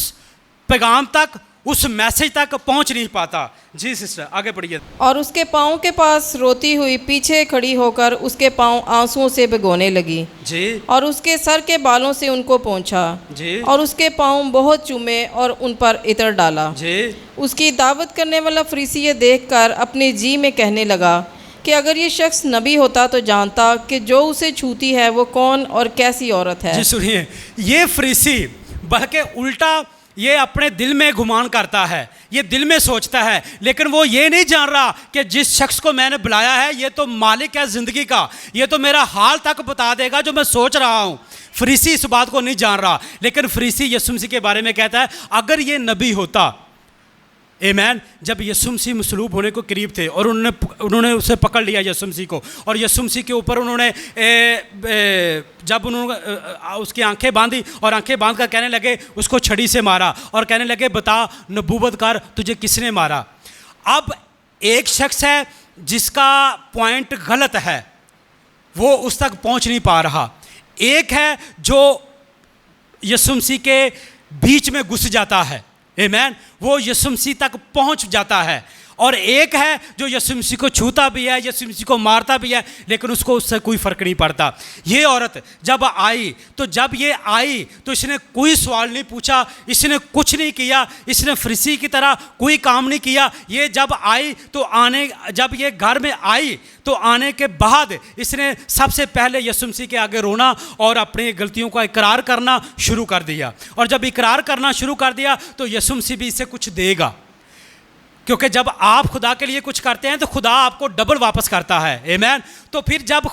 पैगाम तक, उस मैसेज तक पहुंच नहीं पाता। जी सिस्टर आगे पढ़िए। और उसके पाँव के पास रोती हुई पीछे खड़ी होकर उसके पाँव आंसुओं से भिगोने लगी जी और उसके सर के बालों से उनको पोंछा जी और उसके पाँव बहुत चूमे और उन पर इत्र डाला। जी उसकी दावत करने वाला फरीसी ये देखकर अपने जी में कहने लगा कि अगर ये शख्स नबी होता तो जानता कि जो उसे छूती है वो कौन और कैसी औरत है। जी सुनिए, ये फरीसी बल्कि उल्टा ये अपने दिल में गुमान करता है, ये दिल में सोचता है, लेकिन वो ये नहीं जान रहा कि जिस शख्स को मैंने बुलाया है ये तो मालिक है ज़िंदगी का, ये तो मेरा हाल तक बता देगा जो मैं सोच रहा हूँ। फरीसी इस बात को नहीं जान रहा, लेकिन फरीसी यीशु मसीह के बारे में कहता है अगर ये नबी होता। आमीन। जब यीशु मसीह मसलूब होने को करीब थे और उन्होंने उसे पकड़ लिया यीशु मसीह को, और यीशु मसीह के ऊपर उन्होंने जब उन्होंने उसकी आंखें बांधी और आंखें बांध कर कहने लगे, उसको छड़ी से मारा और कहने लगे बता नबूवत कर तुझे किसने मारा। अब एक शख्स है जिसका पॉइंट गलत है, वो उस तक पहुंच नहीं पा रहा। एक है जो यीशु मसीह के बीच में घुस जाता है, आमीन, वो यीशु मसीह तक पहुंच जाता है। और एक है जो यीशु मसीह को छूता भी है, यीशु मसीह को मारता भी है, लेकिन उसको उससे कोई फ़र्क नहीं पड़ता। ये औरत जब आई तो इसने कोई सवाल नहीं पूछा, इसने कुछ नहीं किया, इसने फरीसी की तरह कोई काम नहीं किया। ये जब ये घर में आई तो आने के बाद इसने सबसे पहले यीशु मसीह के आगे रोना और अपनी गलतियों का इकरार करना शुरू कर दिया। और जब इकरार करना शुरू कर दिया तो यीशु मसीह भी इससे कुछ देगा, क्योंकि जब आप खुदा के लिए कुछ करते हैं तो खुदा आपको डबल वापस करता है। आमीन। तो फिर जब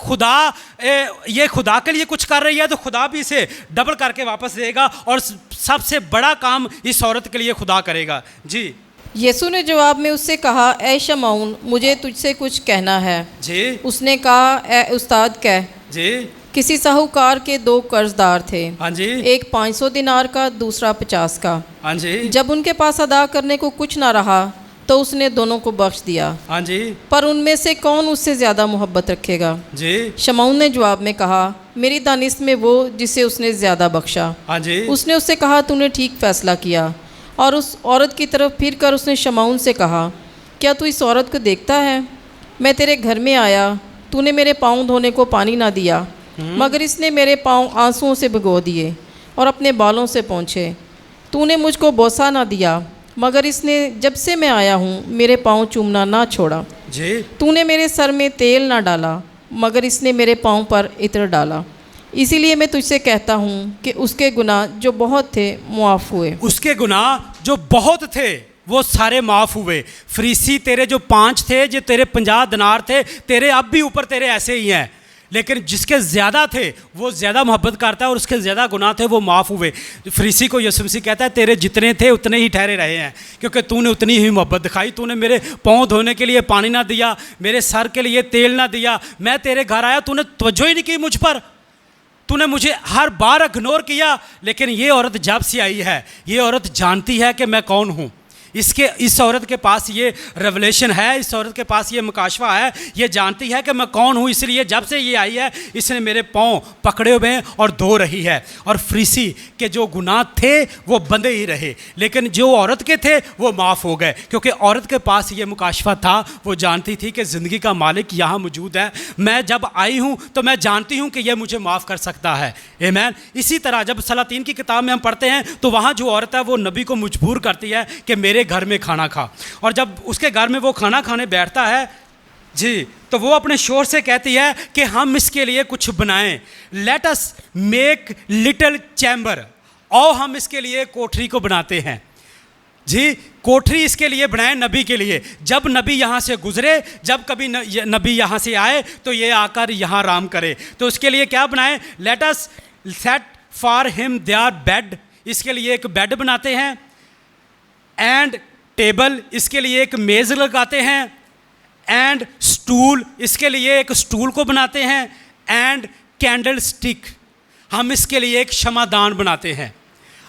ये खुदा के लिए कुछ कर रही है तो खुदा भी इसे डबल करके वापस देगा, और सबसे बड़ा काम इस औरत के लिए खुदा करेगा। जी यीशु ने जवाब में उससे कहा, ए शमौन मुझे तुझसे कुछ कहना है। जी उसने कहा, ए उस्ताद कह। जी किसी साहूकार के 2 कर्जदार थे, हाँ जी, एक 500 दिनार का, दूसरा 50 का। हाँ जी, जब उनके पास अदा करने को कुछ ना रहा तो उसने दोनों को बख्श दिया। हाँ जी, पर उनमें से कौन उससे ज़्यादा मोहब्बत रखेगा? जी शमौन ने जवाब में कहा, मेरी दानिश में वो जिसे उसने ज़्यादा बख्शा। हाँ जी, उसने उससे कहा, तूने ठीक फैसला किया। और उस औरत की तरफ फिर कर उसने शमौन से कहा, क्या तू इस औरत को देखता है? मैं तेरे घर में आया, तूने मेरे पाँव धोने को पानी ना दिया, मगर इसने मेरे पाँव आंसुओं से भिगो दिए और अपने बालों से पोंछे। तूने मुझको बोसा ना दिया, मगर इसने जब से मैं आया हूँ मेरे पाँव चूमना ना छोड़ा। जी तूने मेरे सर में तेल ना डाला, मगर इसने मेरे पाँव पर इत्र डाला। इसीलिए मैं तुझसे कहता हूँ कि उसके गुनाह जो बहुत थे मुआफ़ हुए। उसके गुनाह जो बहुत थे वो सारे माफ़ हुए। फरीसी तेरे जो 5 थे, जो तेरे 50 दिनार थे, तेरे अब भी ऊपर तेरे ऐसे ही हैं, लेकिन जिसके ज़्यादा थे वो ज़्यादा मोहब्बत करता है और उसके ज़्यादा गुनाह थे वो माफ़ हुए। फरीसी को यीशु मसीह कहता है तेरे जितने थे उतने ही ठहरे रहे हैं, क्योंकि तूने उतनी ही मोहब्बत दिखाई। तूने मेरे पाँव धोने के लिए पानी ना दिया, मेरे सर के लिए तेल ना दिया। मैं तेरे घर आया, तूने तवज्जो ही नहीं की मुझ पर, तूने मुझे हर बार इग्नोर किया। लेकिन ये औरत जब से आई है, ये औरत जानती है कि मैं कौन हूँ। इस औरत के पास ये रेवलेशन है, इस औरत के पास ये मुकाशवा है, ये जानती है कि मैं कौन हूँ। इसलिए जब से ये आई है इसने मेरे पाँव पकड़े हुए हैं और धो रही है। और फरीसी के जो गुनाह थे वो बंधे ही रहे, लेकिन जो औरत के थे वो माफ़ हो गए, क्योंकि औरत के पास ये मुकाशवा था। वो जानती थी कि ज़िंदगी का मालिक यहाँ मौजूद है, मैं जब आई हूँ तो मैं जानती हूँ कि यह मुझे माफ़ कर सकता है। आमीन। इसी तरह जब सलातीन की किताब में हम पढ़ते हैं तो वहाँ जो औरत है वो नबी को मजबूर करती है कि मेरे घर में खाना खा। और जब उसके घर में वो खाना खाने बैठता है जी, तो वो अपने शोर से कहती है कि हम इसके लिए कुछ बनाएं, let us make little chamber, और हम इसके लिए कोठरी को बनाते हैं। जी, कोठरी इसके लिए बनाए नबी के लिए, जब नबी यहाँ से गुजरे, जब कभी नबी यहाँ से आए तो ये आकर यहाँ आराम करे। तो उसके लिए क्या बनाएं? Let us set for him their bed, इसके लिए एक बेड बनाते हैं, एंड टेबल, इसके लिए एक मेज़ लगाते हैं, एंड स्टूल, इसके लिए एक स्टूल को बनाते हैं, एंड कैंडल स्टिक, हम इसके लिए एक क्षमादान बनाते हैं।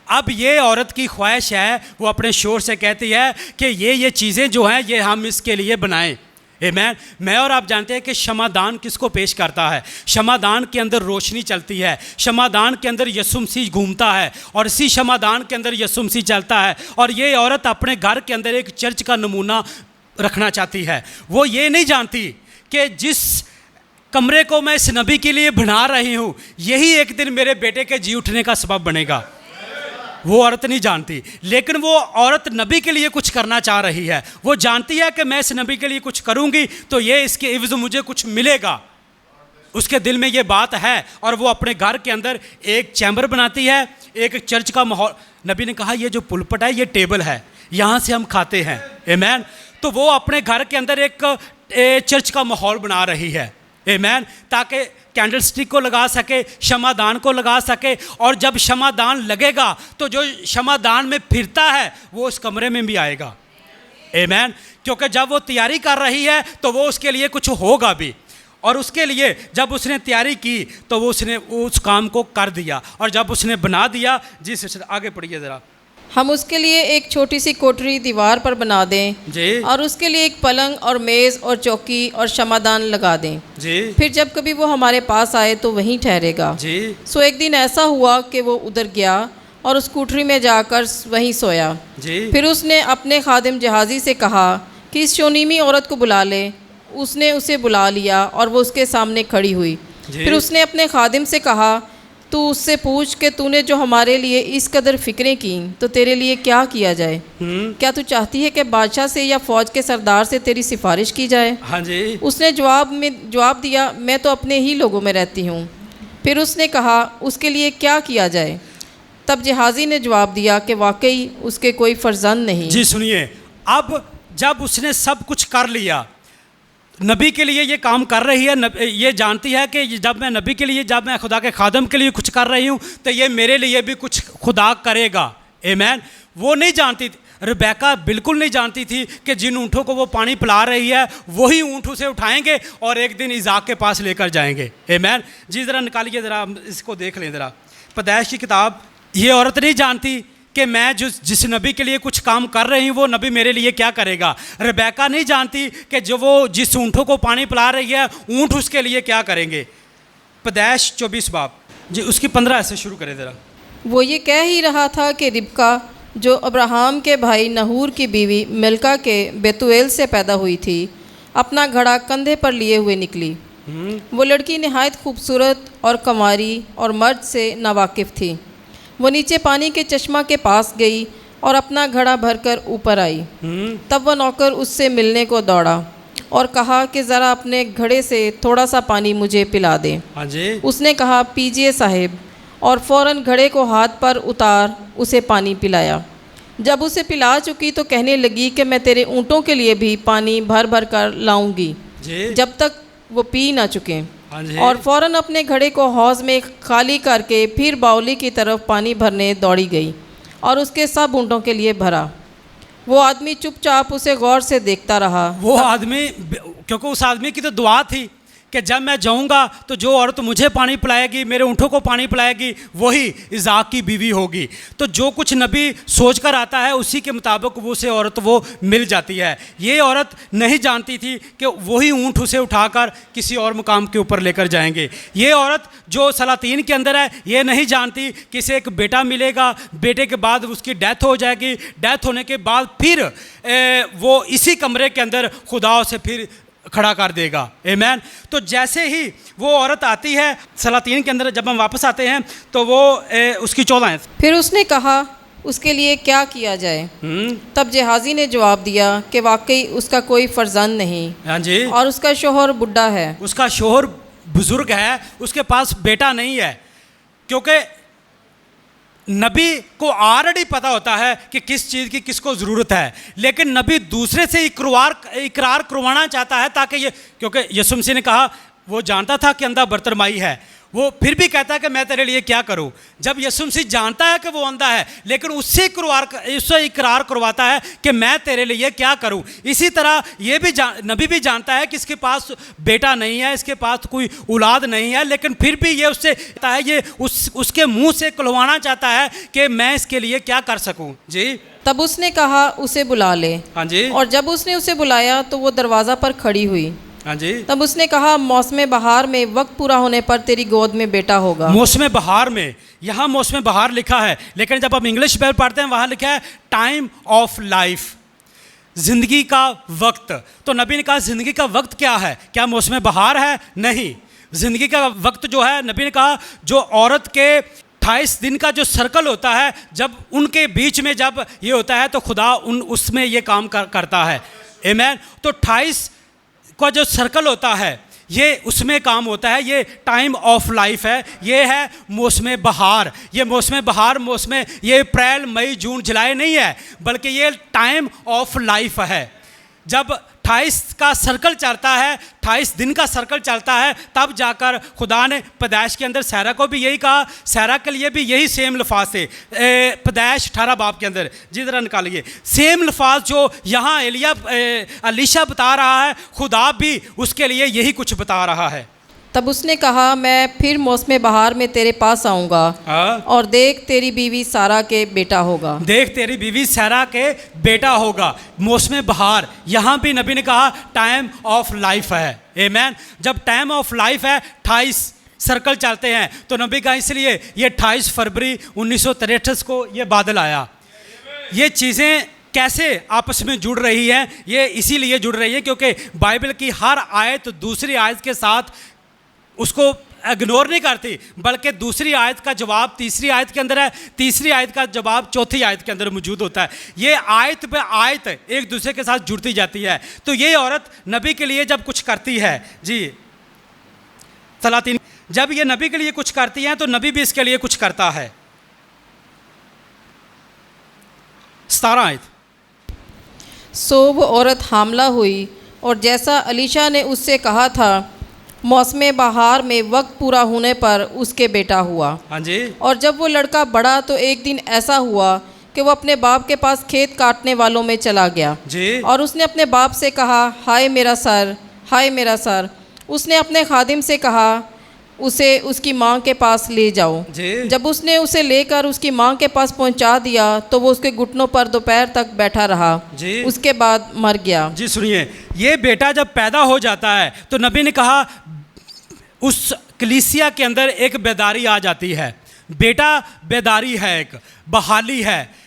अब ये औरत की ख्वाहिश है, वो अपने शोर से कहती है कि ये चीज़ें जो हैं ये हम इसके लिए बनाएं। आमेन। मैं और आप जानते हैं कि क्षमादान किसको पेश करता है? क्षमादान के अंदर रोशनी चलती है, क्षमादान के अंदर यीशु मसीह घूमता है और इसी क्षमादान के अंदर यीशु मसीह चलता है। और ये औरत अपने घर के अंदर एक चर्च का नमूना रखना चाहती है। वो ये नहीं जानती कि जिस कमरे को मैं इस नबी के लिए बना रही हूँ यही एक दिन मेरे बेटे के जी उठने का सबब बनेगा। वो औरत नहीं जानती, लेकिन वो औरत नबी के लिए कुछ करना चाह रही है। वो जानती है कि मैं इस नबी के लिए कुछ करूँगी तो ये इसके इवज़ मुझे कुछ मिलेगा। उसके दिल में ये बात है और वो अपने घर के अंदर एक चैम्बर बनाती है, एक चर्च का माहौल। नबी ने कहा ये जो पुलपट है ये टेबल है, यहाँ से हम खाते हैं। आमेन। तो वो अपने घर के अंदर एक चर्च का माहौल बना रही है। आमेन। ताकि कैंडल स्टिक को लगा सके, क्षमादान को लगा सके, और जब क्षमादान लगेगा तो जो क्षमादान में फिरता है वो उस कमरे में भी आएगा। आमेन। क्योंकि जब वो तैयारी कर रही है तो वो उसके लिए कुछ होगा भी, और उसके लिए जब उसने तैयारी की तो वो उसने उस काम को कर दिया। और जब उसने बना दिया, जिस आगे पढ़िए ज़रा। हम उसके लिए एक छोटी सी कोठरी दीवार पर बना दें जी। और उसके लिए एक पलंग और मेज़ और चौकी और क्षमादान लगा दें जी। फिर जब कभी वो हमारे पास आए तो वहीं ठहरेगा। जी। सो एक दिन ऐसा हुआ कि वो उधर गया और उस कोठरी में जाकर वहीं सोया। जी। फिर उसने अपने खादिम जहाज़ी से कहा कि इस शोनीमी औरत को बुला ले। उसने उसे बुला लिया और वो उसके सामने खड़ी हुई। फिर उसने अपने खादिम से कहा तू उससे पूछ कि तूने जो हमारे लिए इस कदर फ़िक्रें की तो तेरे लिए क्या किया जाए? क्या तू चाहती है कि बादशाह से या फ़ौज के सरदार से तेरी सिफारिश की जाए? हाँ जी। उसने जवाब दिया मैं तो अपने ही लोगों में रहती हूँ। फिर उसने कहा उसके लिए क्या किया जाए? तब जहाज़ी ने जवाब दिया कि वाकई उसके कोई फर्जंद नहीं। जी सुनिए, अब जब उसने सब कुछ कर लिया, नबी के लिए ये काम कर रही है, ये जानती है कि जब मैं नबी के लिए, जब मैं खुदा के खादम के लिए कुछ कर रही हूँ तो ये मेरे लिए भी कुछ खुदा करेगा। आमेन। वो नहीं जानती थी, रिबेका बिल्कुल नहीं जानती थी कि जिन ऊँटों को वो पानी पिला रही है वही ऊँट उसे उठाएंगे और एक दिन इज़ाक के पास लेकर जाएंगे। आमेन। जी ज़रा निकालिए, ज़रा इसको देख लें ज़रा, पैदाइश की किताब। ये औरत नहीं जानती कि मैं जिस नबी के लिए कुछ काम कर रही हूँ वो नबी मेरे लिए क्या करेगा। रिबेका नहीं जानती कि जो वो जिस ऊँटों को पानी पिला रही है ऊँट उसके लिए क्या करेंगे। पैदाइश 24 बाब जी, उसकी 15 से शुरू करें ज़रा। वो ये कह ही रहा था कि रिबका जो अब्राहम के भाई नहूर की बीवी मिल्का के बेतुएल से पैदा हुई थी, अपना घड़ा कंधे पर लिए हुए निकली। वो लड़की नहायत खूबसूरत और कंवारी और मर्द से नावाकिफ़ थी। वो नीचे पानी के चश्मा के पास गई और अपना घड़ा भरकर ऊपर आई। तब वह नौकर उससे मिलने को दौड़ा और कहा कि ज़रा अपने घड़े से थोड़ा सा पानी मुझे पिला दे। हाँ जी। उसने कहा पीजिए साहिब, और फ़ौरन घड़े को हाथ पर उतार उसे पानी पिलाया। जब उसे पिला चुकी तो कहने लगी कि मैं तेरे ऊँटों के लिए भी पानी भर भर कर लाऊंगी जब तक वो पी ना चुके। और फ़ौरन अपने घड़े को हौज़ में खाली करके फिर बाउली की तरफ पानी भरने दौड़ी गई और उसके सब ऊँटों के लिए भरा। वो आदमी चुपचाप उसे गौर से देखता रहा। वो आदमी, क्योंकि उस आदमी की तो दुआ थी कि जब मैं जाऊंगा तो जो औरत मुझे पानी पिलाएगी, मेरे ऊँटों को पानी पिलाएगी, वही इज़ाक की बीवी होगी। तो जो कुछ नबी सोच कर आता है उसी के मुताबिक वो उसे औरत वो मिल जाती है। ये औरत नहीं जानती थी कि वही ऊँट उसे उठाकर किसी और मुकाम के ऊपर लेकर जाएंगे। ये औरत जो सलातीन के अंदर है ये नहीं जानती कि इसे एक बेटा मिलेगा, बेटे के बाद उसकी डेथ हो जाएगी, डेथ होने के बाद फिर वो इसी कमरे के अंदर खुदा उसे फिर खड़ा कर देगा। आमेन। तो जैसे ही वो औरत आती है सलातीन के अंदर, जब हम वापस आते हैं तो वो उसकी 14 है। फिर उसने कहा उसके लिए क्या किया जाए? तब जहाज़ी ने जवाब दिया कि वाकई उसका कोई फर्जंद नहीं। हाँ जी। और उसका शोहर बुढ़ा है। उसका शोहर बुजुर्ग है, उसके पास बेटा नहीं है। क्योंकि नबी को ऑलरेडी पता होता है कि किस चीज़ की किसको ज़रूरत है, लेकिन नबी दूसरे से इकरार करवाना चाहता है ताकि ये, क्योंकि यीशु मसीह ने कहा, वो जानता था कि अंधा बर्तरमाई है, वो फिर भी कहता है कि मैं तेरे लिए क्या करूं। जब यीशु मसीह जानता है कि वो अंधा है लेकिन उससे इकरार करवाता है कि मैं तेरे लिए क्या करूं। इसी तरह ये भी नबी भी जानता है कि इसके पास बेटा नहीं है, इसके पास कोई औलाद नहीं है, लेकिन फिर भी ये उससे ये उसके मुंह से खुलवाना चाहता है कि मैं इसके लिए क्या कर सकूं। जी। तब उसने कहा, उसे बुला ले। हाँ जी, और जब उसने उसे बुलाया तो वो दरवाज़ा पर खड़ी हुई। हाँ जी। तब उसने कहा, मौसम बहार में वक्त पूरा होने पर तेरी गोद में बेटा होगा। मौसम बहार में, यहाँ मौसम बहार लिखा है, लेकिन जब हम इंग्लिश में पढ़ते हैं वहाँ लिखा है टाइम ऑफ लाइफ, ज़िंदगी का वक्त। तो नबी ने कहा ज़िंदगी का वक्त क्या है? क्या मौसम बहार है? नहीं, ज़िंदगी का वक्त जो है, नबी ने कहा जो औरत के 28 दिन का जो सर्कल होता है, जब उनके बीच में जब ये होता है तो खुदा उसमें ये काम करता है। आमीन। तो 28 का जो सर्कल होता है ये उसमें काम होता है, ये टाइम ऑफ लाइफ है, ये है मौसम बहार। ये मौसम बहार मौसम ये अप्रैल मई जून जुलाई नहीं है, बल्कि ये टाइम ऑफ लाइफ है। जब 28 का सर्कल चलता है, 28 दिन का सर्कल चलता है, तब जाकर खुदा ने पैदाइश के अंदर सैरा को भी यही कहा, सैरा के लिए भी यही सेम लफाज थे। पैदाइश 18 बाब के अंदर जिधर निकालिए सेम लफाज जो यहाँ अलीशा बता रहा है, खुदा भी उसके लिए यही कुछ बता रहा है। तब उसने कहा, मैं फिर मौसम बहार में तेरे पास आऊँगा, और देख तेरी बीवी सारा के बेटा होगा। देख तेरी बीवी सारा के बेटा होगा। मौसम बहार, यहाँ भी नबी ने कहा टाइम ऑफ लाइफ है। आमीन। जब टाइम ऑफ लाइफ है, 28 सर्कल चलते हैं, तो नबी का इसलिए ये 28 फरवरी 1963 को ये बादल आया। ये चीज़ें कैसे आपस में जुड़ रही हैं? ये इसीलिए जुड़ रही है क्योंकि बाइबल की हर आयत दूसरी आयत के साथ उसको इग्नोर नहीं करती, बल्कि दूसरी आयत का जवाब तीसरी आयत के अंदर है, तीसरी आयत का जवाब चौथी आयत के अंदर मौजूद होता है। ये आयत पे आयत एक दूसरे के साथ जुड़ती जाती है। तो ये औरत नबी के लिए जब कुछ करती है, जी सलातीन, जब ये नबी के लिए कुछ करती है तो नबी भी इसके लिए कुछ करता है। 17 आयत। सो वो औरत हामला हुई, और जैसा अलीशा ने उससे कहा था, मौसम बहार में वक्त पूरा होने पर उसके बेटा हुआ। हाँ जी। और जब वो लड़का बढ़ा तो एक दिन ऐसा हुआ कि वो अपने बाप के पास खेत काटने वालों में चला गया जी। और उसने अपने बाप से कहा, हाय मेरा सर, हाय मेरा सर। उसने अपने खादिम से कहा, उसे उसकी माँ के पास ले जाओ। जी। जब उसने उसे लेकर उसकी माँ के पास पहुँचा दिया तो वो उसके घुटनों पर दोपहर तक बैठा रहा। जी। उसके बाद मर गया। जी सुनिए, ये बेटा जब पैदा हो जाता है तो नबी ने कहा उस कलीसिया के अंदर एक बेदारी आ जाती है। बेटा बेदारी है, एक बहाली है।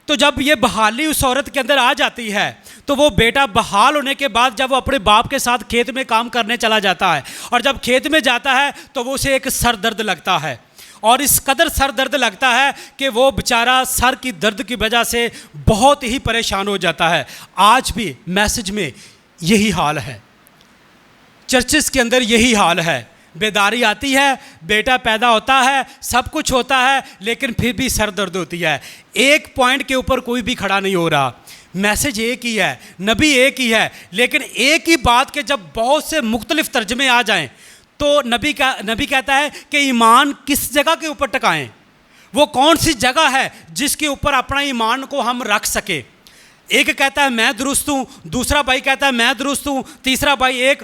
तो जब ये बहाली उस औरत के अंदर आ जाती है तो वो बेटा बहाल होने के बाद जब वो अपने बाप के साथ खेत में काम करने चला जाता है, और जब खेत में जाता है तो वो उसे एक सर दर्द लगता है, और इस कदर सर दर्द लगता है कि वो बेचारा सर की दर्द की वजह से बहुत ही परेशान हो जाता है। आज भी मैसेज में यही हाल है, चर्चेस के अंदर यही हाल है। बेदारी आती है, बेटा पैदा होता है, सब कुछ होता है, लेकिन फिर भी सर दर्द होती है। एक पॉइंट के ऊपर कोई भी खड़ा नहीं हो रहा। मैसेज एक ही है, नबी एक ही है, लेकिन एक ही बात के जब बहुत से मुख्तलिफ तर्जमे आ जाएं तो नबी कहता है कि ईमान किस जगह के ऊपर टिकाएं। वो कौन सी जगह है जिसके ऊपर अपना ईमान को हम रख सके। एक कहता है मैं दुरुस्त हूँ, दूसरा भाई कहता है मैं दुरुस्त हूँ, तीसरा भाई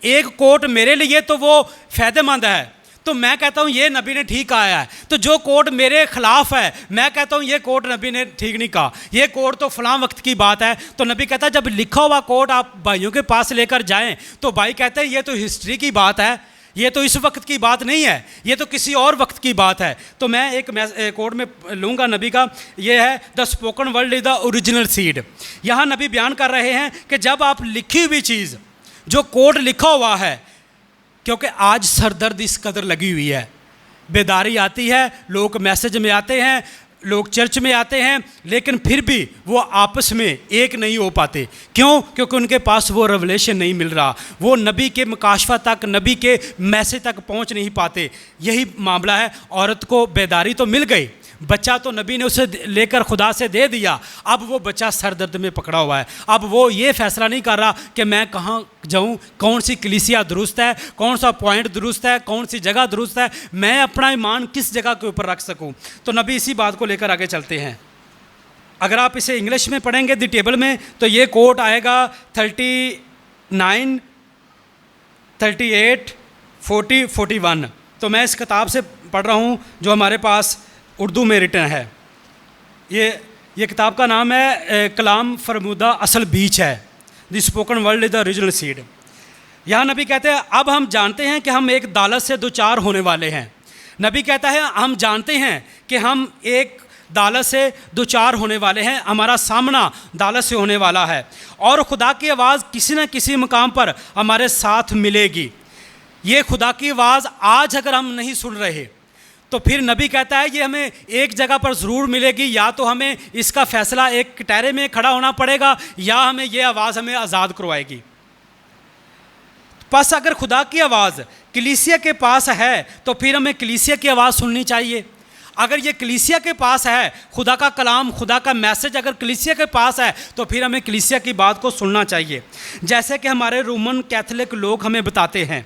एक कोट मेरे लिए तो वो फ़ायदेमंद है, तो मैं कहता हूँ ये नबी ने ठीक कहा है। तो जो कोट मेरे ख़िलाफ़ है, मैं कहता हूँ ये कोट नबी ने ठीक नहीं कहा, ये कोट तो फ़लाँ वक्त की बात है। तो नबी कहता है जब लिखा हुआ कोट आप भाइयों के पास लेकर जाएं तो भाई कहते हैं ये तो हिस्ट्री की बात है, ये तो इस वक्त की बात नहीं है, ये तो किसी और वक्त की बात है। तो मैं एक कोड में लूँगा नबी का, ये है the spoken word is the original seed. यहाँ नबी बयान कर रहे हैं कि जब आप लिखी हुई चीज़, जो कोड लिखा हुआ है, क्योंकि आज सरदर्द इस कदर लगी हुई है, बेदारी आती है, लोग मैसेज में आते हैं, लोग चर्च में आते हैं, लेकिन फिर भी वो आपस में एक नहीं हो पाते। क्यों? क्योंकि उनके पास वो रेवलेशन नहीं मिल रहा, वो नबी के मुकाशफा तक, नबी के मैसेज तक पहुंच नहीं पाते। यही मामला है। औरत को बेदारी तो मिल गई, बच्चा तो नबी ने उसे लेकर खुदा से दे दिया, अब वो बच्चा सर दर्द में पकड़ा हुआ है। अब वो ये फैसला नहीं कर रहा कि मैं कहाँ जाऊँ, कौन सी कलीसिया दुरुस्त है, कौन सा पॉइंट दुरुस्त है, कौन सी जगह दुरुस्त है, मैं अपना ईमान किस जगह के ऊपर रख सकूँ। तो नबी इसी बात को लेकर आगे चलते हैं। अगर आप इसे इंग्लिश में पढ़ेंगे द टेबल में, तो ये कोट आएगा 39, 38, 40, 41। तो मैं इस किताब से पढ़ रहा हूँ जो हमारे पास उर्दू में रिटन है। ये किताब का नाम है कलाम फरमूदा असल बीच है, the spoken word is the original seed. यहाँ नबी कहते हैं अब हम जानते हैं कि हम एक दालत से दो चार होने वाले हैं। नबी कहता है हम जानते हैं कि हम एक दालत से दो चार होने वाले हैं, हमारा सामना दालत से होने वाला है और खुदा की आवाज़ किसी न किसी मुकाम पर हमारे साथ मिलेगी। ये खुदा की आवाज़ आज अगर हम नहीं सुन रहे तो फिर नबी कहता है ये हमें एक जगह पर ज़रूर मिलेगी, या तो हमें इसका फ़ैसला एक कटहरे में खड़ा होना पड़ेगा या हमें ये आवाज़ हमें आज़ाद करवाएगी। बस अगर खुदा की आवाज़ कलीसिया के पास है तो फिर हमें कलीसिया की आवाज़ सुननी चाहिए। अगर ये कलीसिया के पास है, खुदा का कलाम, खुदा का मैसेज अगर कलीसिया के पास है तो फिर हमें कलीसिया की बात को सुनना चाहिए। जैसे कि हमारे रोमन कैथोलिक लोग हमें बताते हैं,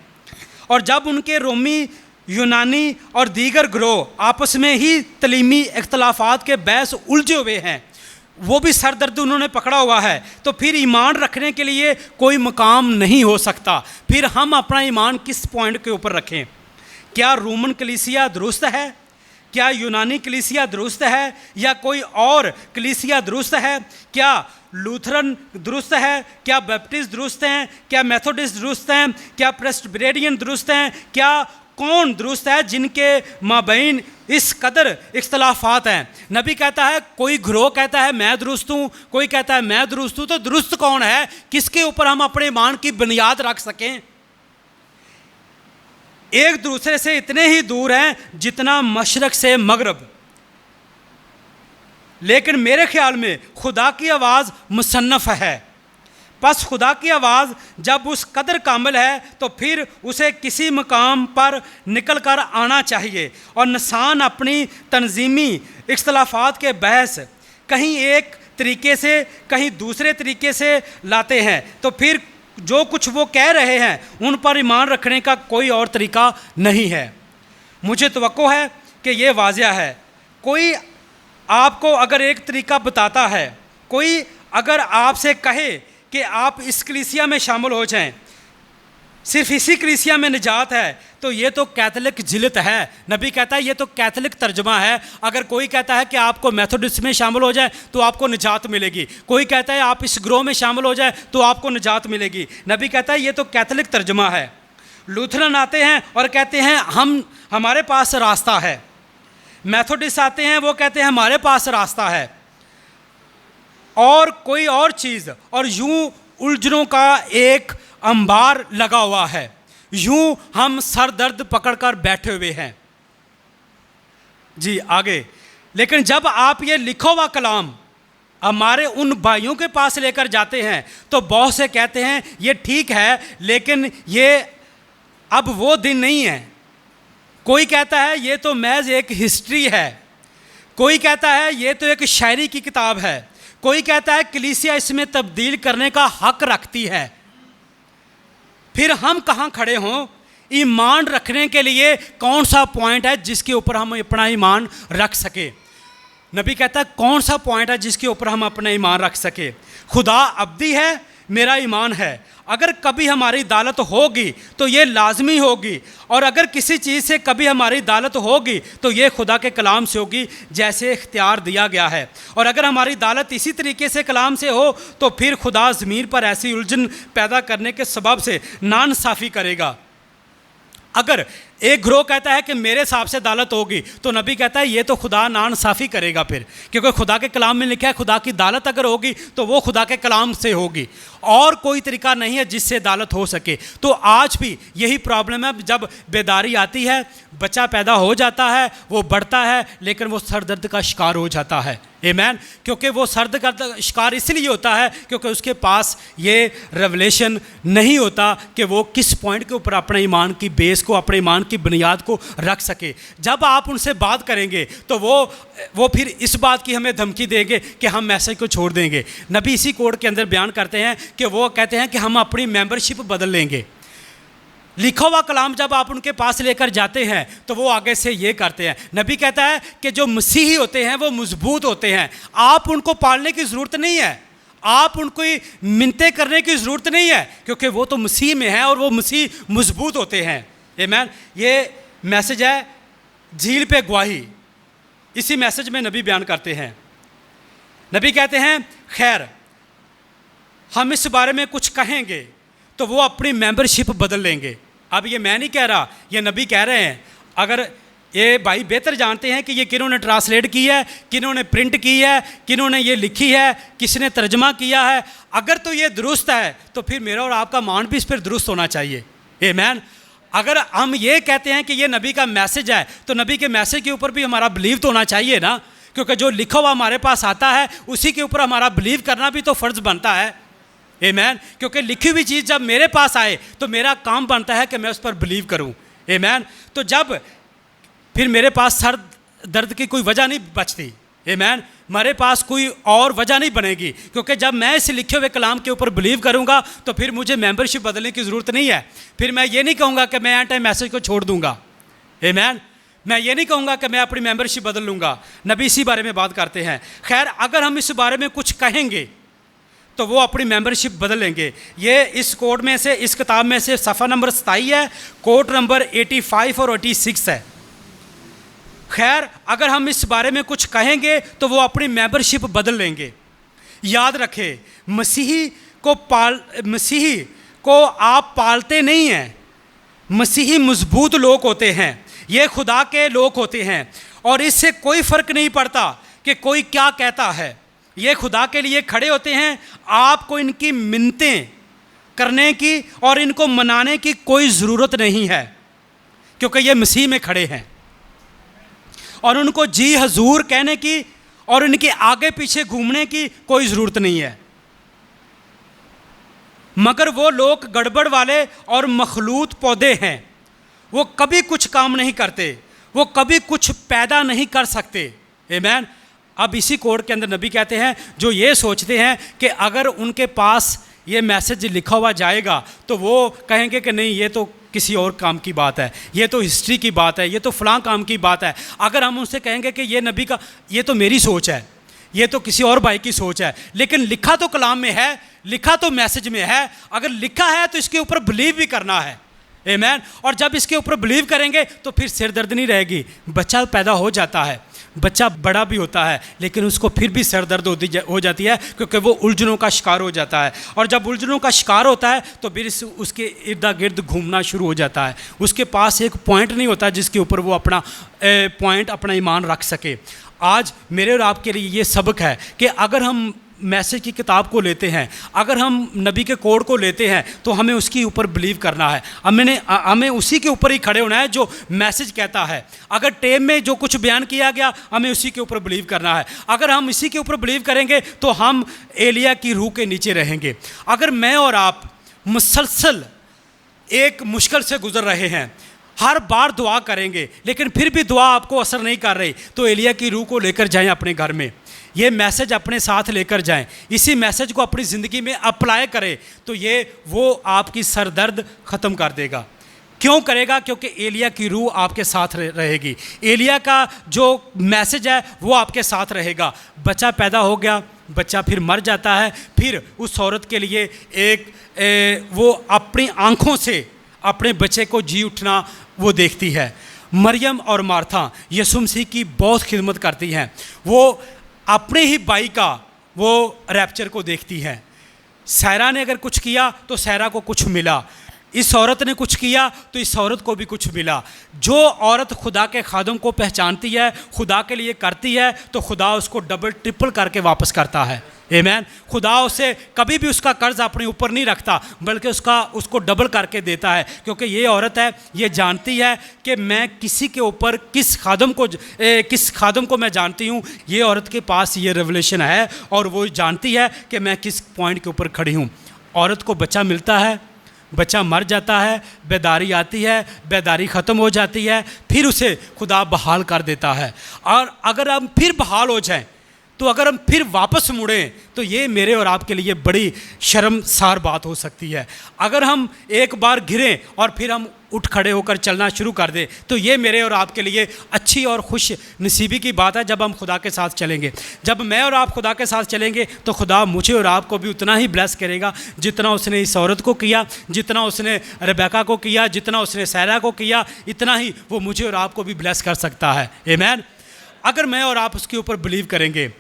और जब उनके रोमी, यूनानी और दीगर ग्रोह आपस में ही तलीमी इख्तलाफात के बहस उलझे हुए हैं, वो भी सर दर्द उन्होंने पकड़ा हुआ है, तो फिर ईमान रखने के लिए कोई मकाम नहीं हो सकता। फिर हम अपना ईमान किस पॉइंट के ऊपर रखें? क्या रोमन कलीसिया दुरुस्त है? क्या यूनानी कलीसिया दुरुस्त है? या कोई और कलीसिया दुरुस्त है? क्या लूथरन दुरुस्त है? क्या बैप्टिस्ट दुरुस्त हैं? क्या मेथोडिस्ट दुरुस्त हैं? क्या प्रेस्बिटेरियन दुरुस्त हैं? क्या कौन दुरुस्त है जिनके माबैन इस कदर इख्तलाफात हैं? नबी कहता है, कोई ग्रोह कहता है मैं दुरुस्त हूँ, कोई कहता है मैं दुरुस्त हूँ, तो दुरुस्त कौन है? किसके ऊपर हम अपने ईमान की बुनियाद रख सकें? एक दूसरे से इतने ही दूर हैं जितना मशरक से मगरब। लेकिन मेरे ख्याल में खुदा की आवाज़ मुसन्नफ़ है। बस खुदा की आवाज़ जब उस कदर कामिल है तो फिर उसे किसी मकाम पर निकल कर आना चाहिए। और इंसान अपनी तंजीमी इख्तलाफात के बहस कहीं एक तरीके से कहीं दूसरे तरीके से लाते हैं, तो फिर जो कुछ वो कह रहे हैं उन पर ईमान रखने का कोई और तरीका नहीं है। मुझे तवक्को है कि ये वाज़िया है। कोई आपको अगर एक तरीका बताता है, कोई अगर आपसे कहे कि आप इस कलीसिया में शामिल हो जाएं, सिर्फ इसी कलीसिया में निजात है, तो ये तो कैथोलिक जिलत है। नबी कहता है ये तो कैथोलिक तर्जमा है। अगर कोई कहता है कि आपको मेथोडिस्ट में शामिल हो जाए तो आपको निजात मिलेगी, कोई कहता है आप इस ग्रोह में शामिल हो जाए तो आपको निजात मिलेगी, नबी कहता है ये तो कैथोलिक तर्जमा है। लूथरन आते हैं और कहते हैं हमारे पास रास्ता है। मेथोडिस्ट आते हैं, वो कहते हैं हमारे पास रास्ता है, और कोई और चीज़, और यूं उलझनों का एक अंबार लगा हुआ है, यूं हम सर दर्द पकड़कर बैठे हुए हैं। जी आगे। लेकिन जब आप ये लिखा हुआ कलाम हमारे उन भाइयों के पास लेकर जाते हैं तो बहुत से कहते हैं ये ठीक है, लेकिन ये अब वो दिन नहीं है। कोई कहता है ये तो महज एक हिस्ट्री है, कोई कहता है ये तो एक शायरी की किताब है, कोई कहता है कलीसिया इसमें तब्दील करने का हक रखती है। फिर हम कहाँ खड़े हों? ईमान रखने के लिए कौन सा पॉइंट है जिसके ऊपर हम अपना ईमान रख सके? नबी कहता है कौन सा पॉइंट है जिसके ऊपर हम अपना ईमान रख सके? खुदा अब्दी है, मेरा ईमान है। अगर कभी हमारी दालत होगी तो ये लाजमी होगी, और अगर किसी चीज़ से कभी हमारी दालत होगी तो ये खुदा के कलाम से होगी जैसे इख्तियार दिया गया है। और अगर हमारी दालत इसी तरीके से कलाम से हो तो फिर खुदा ज़मीर पर ऐसी उलझन पैदा करने के सबब से नाइंसाफ़ी करेगा। अगर एक ग्रोह कहता है कि मेरे हिसाब से दालत होगी तो नबी कहता है ये तो खुदा नाइंसाफ़ी करेगा फिर, क्योंकि खुदा के कलाम में लिखा है खुदा की दालत अगर होगी तो वो खुदा के कलाम से होगी, और कोई तरीका नहीं है जिससे दालत हो सके। तो आज भी यही प्रॉब्लम है, जब बेदारी आती है, बच्चा पैदा हो जाता है, वो बढ़ता है, लेकिन वो सर दर्द का शिकार हो जाता है। आमीन। क्योंकि वो सर दर्द का शिकार इसलिए होता है क्योंकि उसके पास ये रेवलेशन नहीं होता कि वो किस पॉइंट के ऊपर अपने ईमान की बेस को, अपने ईमान की बुनियाद को रख सके। जब आप उनसे बात करेंगे तो वो फिर इस बात की हमें धमकी देंगे कि हम मैसेज को छोड़ देंगे। नबी इसी कोड के अंदर बयान करते हैं कि वो कहते हैं कि हम अपनी मेंबरशिप बदल लेंगे। लिखा हुआ कलाम जब आप उनके पास लेकर जाते हैं तो वो आगे से ये करते हैं। नबी कहता है कि जो मसीही होते हैं वो मजबूत होते हैं, आप उनको पालने की ज़रूरत नहीं है, आप उनको मिन्नतें करने की ज़रूरत नहीं है, क्योंकि वो तो मसीह में है और वो मसीह मजबूत होते हैं। आमीन। ये मैसेज है झील पे गवाही। इसी मैसेज में नबी बयान करते हैं। नबी कहते हैं खैर हम इस बारे में कुछ कहेंगे तो वो अपनी मेंबरशिप बदल लेंगे। अब ये मैं नहीं कह रहा, ये नबी कह रहे हैं। अगर ये भाई बेहतर जानते हैं कि ये किन्होंने ट्रांसलेट की है, किन्होंने प्रिंट की है, किन्होंने ये लिखी है, किसने तर्जमा किया है। अगर तो ये दुरुस्त है तो फिर मेरा और आपका मान भी इस पर दुरुस्त होना चाहिए। आमीन। अगर हम ये कहते हैं कि ये नबी का मैसेज है तो नबी के मैसेज के ऊपर भी हमारा बिलीव तो होना चाहिए ना, क्योंकि जो लिखा हुआ हमारे पास आता है उसी के ऊपर हमारा बिलीव करना भी तो फ़र्ज़ बनता है। आमीन। क्योंकि लिखी हुई चीज़ जब मेरे पास आए तो मेरा काम बनता है कि मैं उस पर बिलीव करूं। आमीन। तो जब फिर मेरे पास सर दर्द की कोई वजह नहीं बचती। आमीन। मेरे पास कोई और वजह नहीं बनेगी, क्योंकि जब मैं इस लिखे हुए कलाम के ऊपर बिलीव करूंगा तो फिर मुझे मेंबरशिप बदलने की ज़रूरत नहीं है। फिर मैं ये नहीं कहूँगा कि मैं एंड टाइम मैसेज को छोड़ दूंगा। आमीन। मैं ये नहीं कहूँगा कि मैं अपनी मेंबरशिप बदल लूँगा। नबी इसी बारे में बात करते हैं। खैर अगर हम इस बारे में कुछ कहेंगे तो वो अपनी मेंबरशिप बदल लेंगे। ये इस कोड में से, इस किताब में से सफ़ा नंबर 27 है, कोड नंबर 85 और 86 है। खैर अगर हम इस बारे में कुछ कहेंगे तो वो अपनी मेंबरशिप बदल लेंगे। याद रखें, मसीही को आप पालते नहीं हैं। मसीही मजबूत लोग होते हैं, ये खुदा के लोग होते हैं और इससे कोई फ़र्क नहीं पड़ता कि कोई क्या कहता है। ये खुदा के लिए खड़े होते हैं। आपको इनकी मिन्नतें करने की और इनको मनाने की कोई ज़रूरत नहीं है, क्योंकि ये मसीह में खड़े हैं। और उनको जी हजूर कहने की और इनके आगे पीछे घूमने की कोई ज़रूरत नहीं है। मगर वो लोग गड़बड़ वाले और मखलूत पौधे हैं। वो कभी कुछ काम नहीं करते, वो कभी कुछ पैदा नहीं कर सकते। आमीन। अब इसी कोड के अंदर नबी कहते हैं जो ये सोचते हैं कि अगर उनके पास ये मैसेज लिखा हुआ जाएगा तो वो कहेंगे कि नहीं ये तो किसी और काम की बात है, ये तो हिस्ट्री की बात है, ये तो फ़लाँ काम की बात है। अगर हम उनसे कहेंगे कि ये नबी का, ये तो मेरी सोच है, ये तो किसी और भाई की सोच है, लेकिन लिखा तो कलाम में है, लिखा तो मैसेज में है। अगर लिखा है तो इसके ऊपर बिलीव भी करना है। आमीन। और जब इसके ऊपर बिलीव करेंगे तो फिर सिर दर्द नहीं रहेगी। बच्चा पैदा हो जाता है, बच्चा बड़ा भी होता है, लेकिन उसको फिर भी सर दर्द हो जाती है, क्योंकि वो उलझनों का शिकार हो जाता है। और जब उलझनों का शिकार होता है तो फिर उसके इर्दा गिर्द घूमना शुरू हो जाता है। उसके पास एक पॉइंट नहीं होता जिसके ऊपर वो अपना अपना ईमान रख सके। आज मेरे और आपके लिए ये सबक है कि अगर हम मैसेज की किताब को लेते हैं, अगर हम नबी के कोड को लेते हैं तो हमें उसके ऊपर बिलीव करना है। हमें उसी के ऊपर ही खड़े होना है जो मैसेज कहता है। अगर टेम में जो कुछ बयान किया गया हमें उसी के ऊपर बिलीव करना है। अगर हम इसी के ऊपर बिलीव करेंगे तो हम एलिया की रूह के नीचे रहेंगे। अगर मैं और आप मुसलसल एक मुश्किल से गुजर रहे हैं, हर बार दुआ करेंगे लेकिन फिर भी दुआ आपको असर नहीं कर रही, तो एलिया की रूह को लेकर जाएं अपने घर में, ये मैसेज अपने साथ लेकर जाएं, इसी मैसेज को अपनी ज़िंदगी में अप्लाई करें, तो ये वो आपकी सर दर्द ख़त्म कर देगा। क्यों करेगा? क्योंकि एलिया की रूह आपके साथ रहेगी। एलिया का जो मैसेज है वो आपके साथ रहेगा। बच्चा पैदा हो गया, बच्चा फिर मर जाता है, फिर उस औरत के लिए वो अपनी आँखों से अपने बच्चे को जी उठना वो देखती है। मरियम और मार्था यीशु मसीह की बहुत खिदमत करती हैं। वो अपने ही भाई का वो रैप्चर को देखती हैं। सहरा ने अगर कुछ किया तो सहरा को कुछ मिला, इस औरत ने कुछ किया तो इस औरत को भी कुछ मिला। जो औरत खुदा के खादम को पहचानती है, खुदा के लिए करती है, तो खुदा उसको डबल ट्रिपल करके वापस करता है। आमीन। खुदा उसे कभी भी उसका कर्ज अपने ऊपर नहीं रखता, बल्कि उसको डबल करके देता है, क्योंकि ये औरत है, ये जानती है कि मैं किसी के ऊपर किस खादम को मैं जानती हूँ। ये औरत के पास ये रेवलेशन है और वो जानती है कि मैं किस पॉइंट के ऊपर खड़ी हूँ। औरत को बच्चा मिलता है, बच्चा मर जाता है, बेदारी आती है, बेदारी ख़त्म हो जाती है, फिर उसे खुदा बहाल कर देता है। और अगर हम फिर बहाल हो जाएं, तो अगर हम फिर वापस मुड़ें, तो ये मेरे और आपके लिए बड़ी शर्मसार बात हो सकती है। अगर हम एक बार गिरें और फिर हम उठ खड़े होकर चलना शुरू कर दें, तो ये मेरे और आपके लिए अच्छी और खुश नसीबी की बात है जब हम खुदा के साथ चलेंगे। जब मैं और आप खुदा के साथ चलेंगे तो खुदा मुझे और आपको भी उतना ही ब्लेस करेगा जितना उसने इस औरत को किया, जितना उसने रेबेका को किया, जितना उसने सहरा को किया, इतना ही वो मुझे और आपको भी ब्लेस कर सकता है। आमीन। अगर मैं और आप उसके ऊपर बिलीव करेंगे,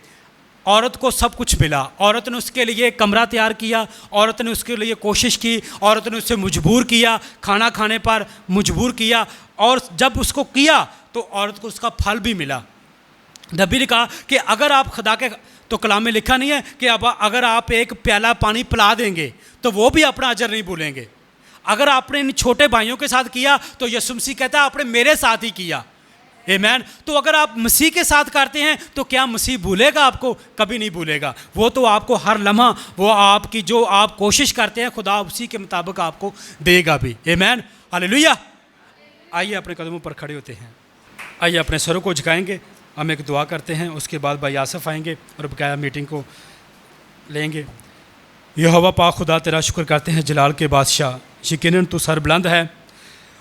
औरत को सब कुछ मिला, औरत ने उसके लिए कमरा तैयार किया, औरत ने उसके लिए कोशिश की, औरत ने उसे मजबूर किया, खाना खाने पर मजबूर किया, और जब उसको किया तो औरत को उसका फल भी मिला। नबी ने कहा कि अगर आप खुदा के, तो कलाम में लिखा नहीं है कि अब अगर आप एक प्याला पानी पिला देंगे तो वो भी अपना अजर नहीं भूलेंगे। अगर आपने इन छोटे भाइयों के साथ किया तो यीशु मसीह कहता है आपने मेरे साथ ही किया। आमीन। तो अगर आप मसीह के साथ करते हैं तो क्या मसीह भूलेगा आपको? कभी नहीं भूलेगा। वो तो आपको हर लम्हा, वो आपकी जो आप कोशिश करते हैं खुदा उसी के मुताबिक आपको देगा भी। आमीन, हालेलुया। आइए अपने कदमों पर खड़े होते हैं, आइए अपने सरों को झुकाएंगे, हम एक दुआ करते हैं, उसके बाद भाई आसफ़ आएंगे और बकाया मीटिंग को लेंगे। यहोवा पाक खुदा तेरा शुक्र करते हैं जलाल के बादशाह, यकीनन तू सरबुलंद है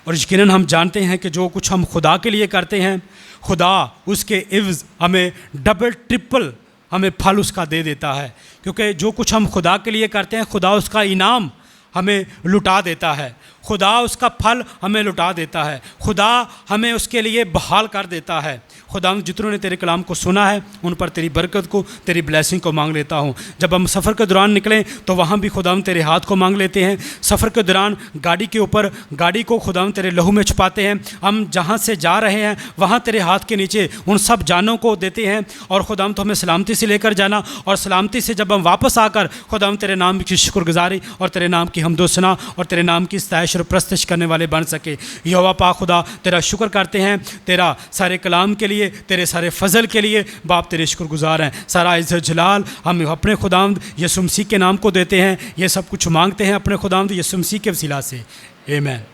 और यकीनन हम जानते हैं कि जो कुछ हम खुदा के लिए करते हैं खुदा उसके इव्ज़ हमें डबल ट्रिपल हमें फल उसका दे देता है, क्योंकि जो कुछ हम खुदा के लिए करते हैं खुदा उसका इनाम हमें लुटा देता है, खुदा उसका फल हमें लुटा देता है, खुदा हमें उसके लिए बहाल कर देता है। खुदा जितनों ने तेरे कलाम को सुना है उन पर तेरी बरकत को, तेरी ब्लेसिंग को मांग लेता हूँ। जब हम सफ़र के दौरान निकलें तो वहाँ भी खुदा तेरे हाथ को मांग लेते हैं। सफ़र के दौरान गाड़ी के ऊपर गाड़ी को खुदा तेरे लहू में छुपाते हैं। हम जहाँ से जा रहे हैं वहाँ तेरे हाथ के नीचे उन सब जानों को देते हैं और खुदा तो हमें सलामती से लेकर जाना, और सलामती से जब हम वापस आकर खुदा तेरे नाम की शुक्रगुजारी और तेरे नाम की हमदोसना और तेरे नाम की सताइश और प्रस्तश करने वाले बन सके। यहोवा पाक खुदा तेरा शुक्र करते हैं, तेरा सारे कलाम के लिए, तेरे सारे फजल के लिए बाप तेरे शुक्रगुजार हैं। सारा इज़्ज़त जलाल हम अपने खुदावंद यीशु मसीह के नाम को देते हैं। ये सब कुछ मांगते हैं अपने खुदावंद यीशु मसीह के वसीला से। आमीन।